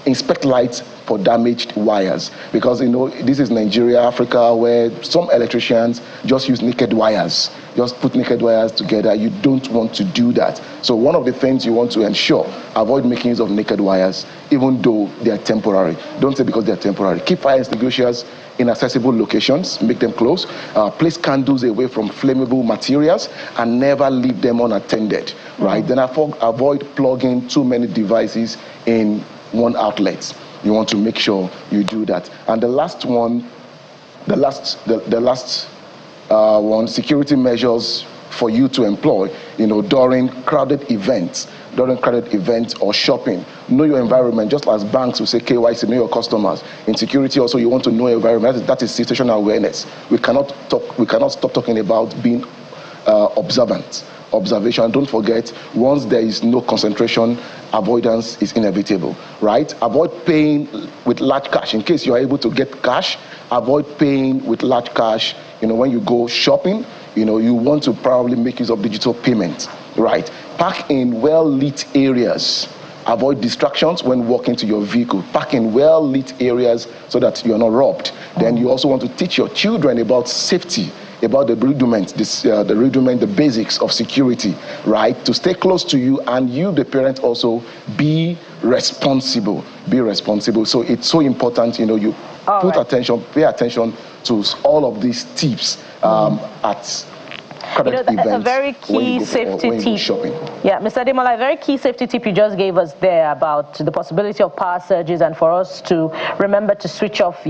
Inspect lights for damaged wires, because this is Nigeria, Africa, where some electricians just use naked wires, just put naked wires together. You don't want to do that. So one of the things you want to ensure, avoid making use of naked wires, even though they are temporary. Don't say because they are temporary. Keep fire extinguishers in accessible locations, make them close. Place candles away from flammable materials and never leave them unattended, right? Then avoid plugging too many devices in one outlet. You want to make sure you do that. And the last one, security measures for you to employ, during crowded events or shopping. Know your environment, just as banks will say KYC, know your customers. In security also, you want to know your environment. That is situational awareness. We cannot stop talking about being observant. Observation. Don't forget, once there is no concentration, avoidance is inevitable, right? Avoid paying with large cash. In case you are able to get cash, avoid paying with large cash. When you go shopping, you want to probably make use of digital payment, right? Park in well-lit areas. Avoid distractions when walking to your vehicle. Park in well-lit areas so that you're not robbed. Then you also want to teach your children about safety, about the rudiments, the basics of security, right? To stay close to you, and you, the parent, also be responsible. Be responsible. So it's so important, you pay attention to all of these tips at a very key safety tip. Yeah, Mr. Demola, a very key safety tip you just gave us there about the possibility of power surges, and for us to remember to switch off,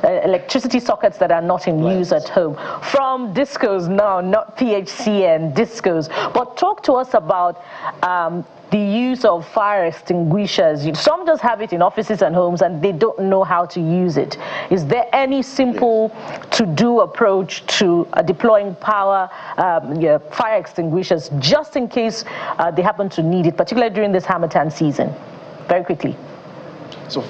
electricity sockets that are not in use at home. From discos now, not PHCN, discos. But talk to us about the use of fire extinguishers. Some just have it in offices and homes and they don't know how to use it. Is there any simple to-do approach to deploying fire extinguishers just in case they happen to need it, particularly during this Harmattan season? Very quickly. So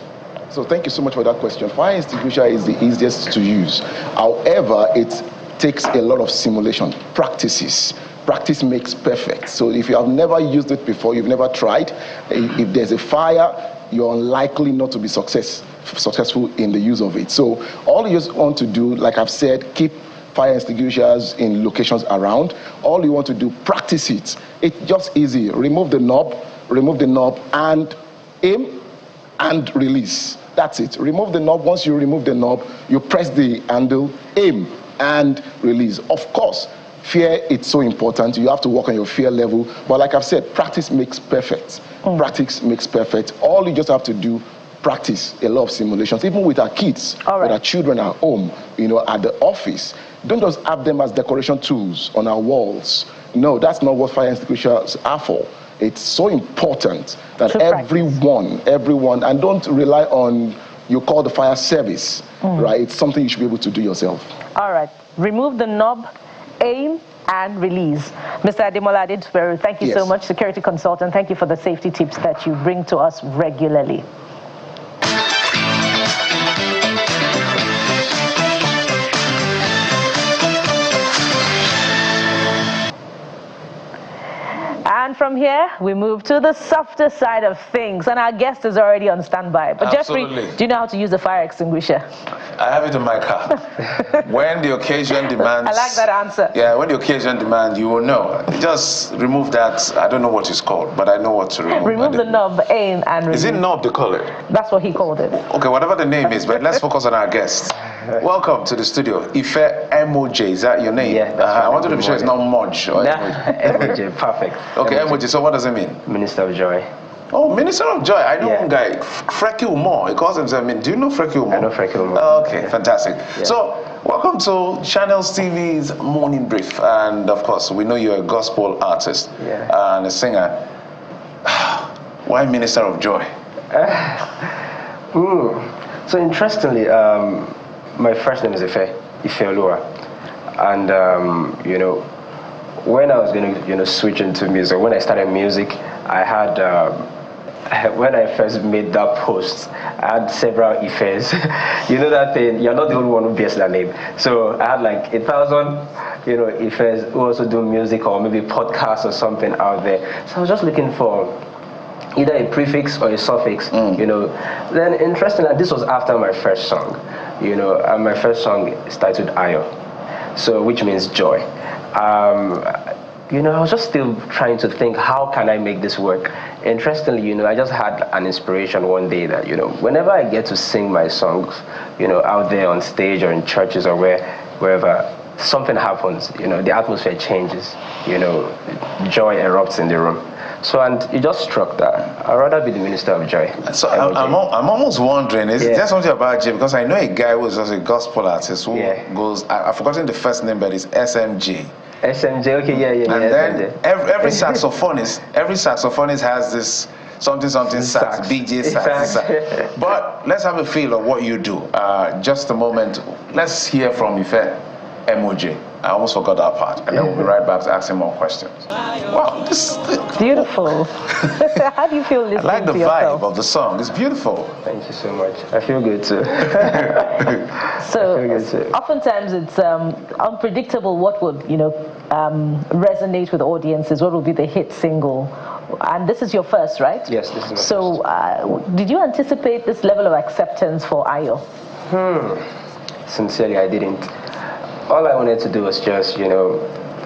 thank you so much for that question. Fire extinguisher is the easiest to use. However, it takes a lot of simulation, practices. Practice makes perfect. So if you have never used it before, you've never tried, if there's a fire, you're unlikely not to be successful in the use of it. So all you just want to do, like I've said, keep fire extinguishers in locations around. All you want to do, practice it. It's just easy. Remove the knob, and aim and release. That's it. Remove the knob. Once you remove the knob, you press the handle, aim and release. Of course, fear, it's so important. You have to work on your fear level. But like I've said, practice makes perfect. Practice makes perfect. All you just have to do, practice a lot of simulations, even with our kids, with our children at home, at the office. Don't just have them as decoration tools on our walls. No, that's not what fire extinguishers are for. It's so important that everyone, and don't rely on, you call the fire service, right? It's something you should be able to do yourself. All right, remove the knob, aim, and release. Mr. Ademola Adetuferu, thank you so much, security consultant. Thank you for the safety tips that you bring to us regularly. And from here, we move to the softer side of things. And our guest is already on standby. But Absolutely. Jeffrey, do you know how to use the fire extinguisher? I have it in my car. When the occasion demands... I like that answer. Yeah, when the occasion demands, you will know. Just remove that. I don't know what it's called, but I know what to remove. Remove the knob, aim, and release. Is it knob they call it? That's what he called it. Okay, whatever the name is, but let's focus on our guest. Welcome to the studio. IFE MOJ, is that your name? Yeah, that's I wanted to be sure it's not MOJ. Or MOJ, perfect. Okay, MOJ, so what does it mean? Minister of Joy. Oh, Minister of Joy. I know one guy, Frecky Umar. He calls himself, do you know Frecky Umar? I know Frecky Umar. Okay, fantastic. Yeah. So, welcome to Channels TV's Morning Brief. And of course, we know you're a gospel artist and a singer. Why Minister of Joy? So interestingly, my first name is Ifeoluwa. And, when I was going to, switch into music, when I started music, I had... when I first made that post, I had several Ifes. You know that thing, you're not the only one who bears that name. So I had like 1,000, Ifes who also do music or maybe podcasts or something out there. So I was just looking for either a prefix or a suffix, Then interestingly, this was after my first song, and my first song is titled Ayo, so which means joy. I was just still trying to think, how can I make this work? Interestingly, I just had an inspiration one day that, whenever I get to sing my songs, out there on stage or in churches or wherever, something happens, the atmosphere changes, joy erupts in the room. So, and it just struck that I'd rather be the Minister of Joy. So I'm almost wondering, is there something about Jay? Because I know a guy who is also a gospel artist who goes, I've forgotten the first name, but it's SMG. SMJ, okay, And then every saxophonist has this something sax, BJ sax. But let's have a feel of what you do. Just a moment. Let's hear from Ife MOJ. I almost forgot that part, and then we'll be right back to asking more questions. Wow, this beautiful. How do you feel listening to yourself? I like the vibe of the song. It's beautiful. Thank you so much. I feel good too. Oftentimes it's unpredictable what would resonate with audiences. What will be the hit single? And this is your first, right? Yes, this is my first. So, did you anticipate this level of acceptance for Ayo? Sincerely, I didn't. All I wanted to do was just,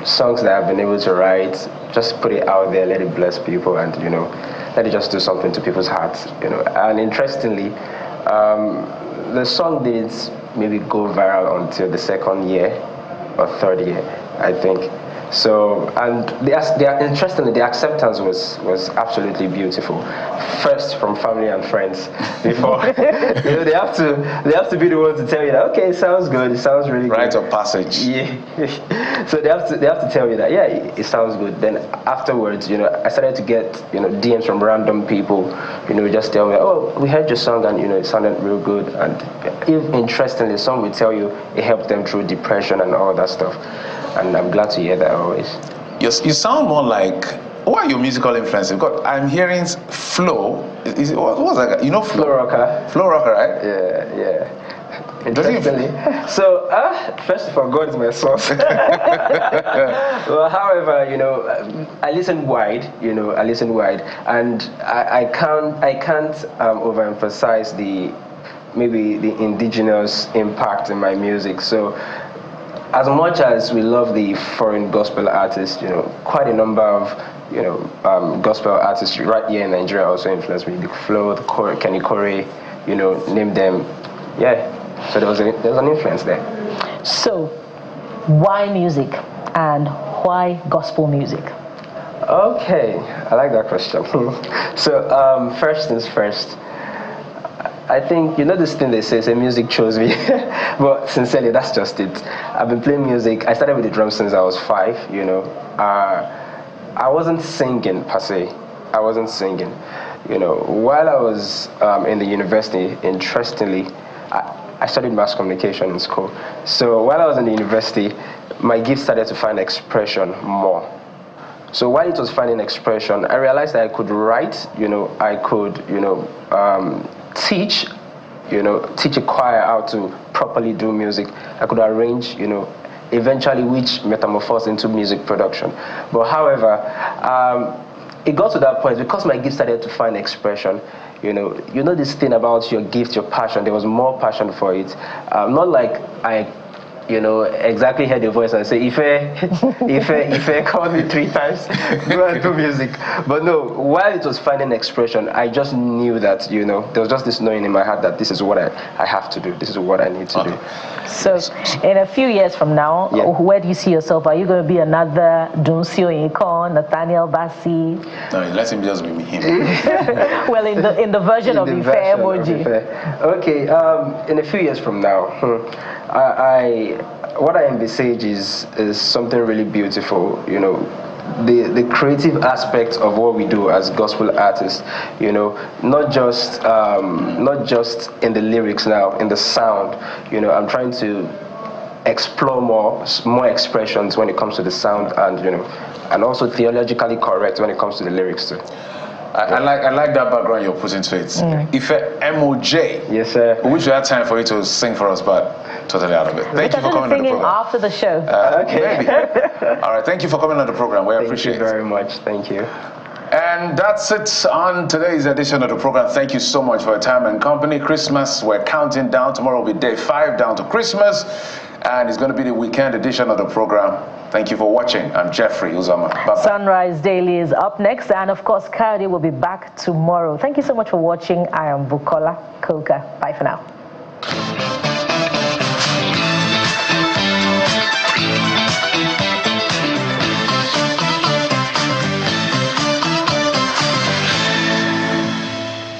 songs that I've been able to write, just put it out there, let it bless people, and, let it just do something to people's hearts, And interestingly, the song didn't maybe go viral until the second year or third year, I think. So, and interestingly, the acceptance was absolutely beautiful. First from family and friends, before they have to be the ones to tell you that, okay, it sounds good, it sounds really good. Rite of passage. Yeah. So they have to tell you that, yeah, it sounds good. Then afterwards, I started to get DMs from random people, just tell me, oh, we heard your song and it sounded real good. And interestingly, some will tell you it helped them through depression and all that stuff. And I'm glad to hear that always. You sound more like, what are your musical influences? Because I'm hearing Flow. What was that? Flow? Flow Rocker. Flow Rocker, right? Yeah. Interestingly. So, first of all, God is my source. Well, however, you know, I listen wide. You know, I listen wide, and I can't overemphasize maybe the indigenous impact in my music. So, as much as we love the foreign gospel artists, you know, quite a number of gospel artists right here in Nigeria also influenced me. The Flo, the Kenny Corey, you know, name them. Yeah. So there was an influence there. So, why music and why gospel music? Okay, I like that question. So, first things first, I think, you know this thing they say music chose me, but sincerely, that's just it. I've been playing music. I started with the drums since I was 5, you know. I wasn't singing per se. I wasn't singing. You know, while I was in the university, interestingly, I studied mass communication in school. So while I was in the university, my gift started to find expression more. So while it was finding expression, I realized that I could write, you know, I could, you know, teach a choir how to properly do music. I could arrange, you know, eventually which metamorphosed into music production. But however, it got to that point because my gift started to find expression. You know this thing about your gift, your passion. There was more passion for it. Not like I, you know, exactly heard the voice and say, Ife called me 3 times, go and do music. But no, while it was finding expression, I just knew that, you know, there was just this knowing in my heart that this is what I have to do. This is what I need to do. So, in a few years from now, where do you see yourself? Are you going to be another Duncio Incon, Nathaniel Bassi? No, let him just be him. Well, in the version of Ife MOJ. Okay, in a few years from now, what I envisage is something really beautiful. You know, the creative aspect of what we do as gospel artists. You know, not just in the lyrics now, in the sound. You know, I'm trying to explore more expressions when it comes to the sound, and you know, and also theologically correct when it comes to the lyrics too. I like that background you're putting to it. Ife MOJ. Yes, sir. We wish we had time for you to sing for us, but totally out of it. Thank you for coming on the program. After the show. Okay. Maybe. All right. Thank you for coming on the program. We appreciate it. Thank you very much. Thank you. And that's it on today's edition of the program. Thank you so much for your time and company. Christmas, we're counting down. Tomorrow will be day 5 down to Christmas. And it's going to be the weekend edition of the program. Thank you for watching. I'm Jeffrey Uzama. Bye-bye. Sunrise Daily is up next. And of course, Coyote will be back tomorrow. Thank you so much for watching. I am Bukola Koka. Bye for now.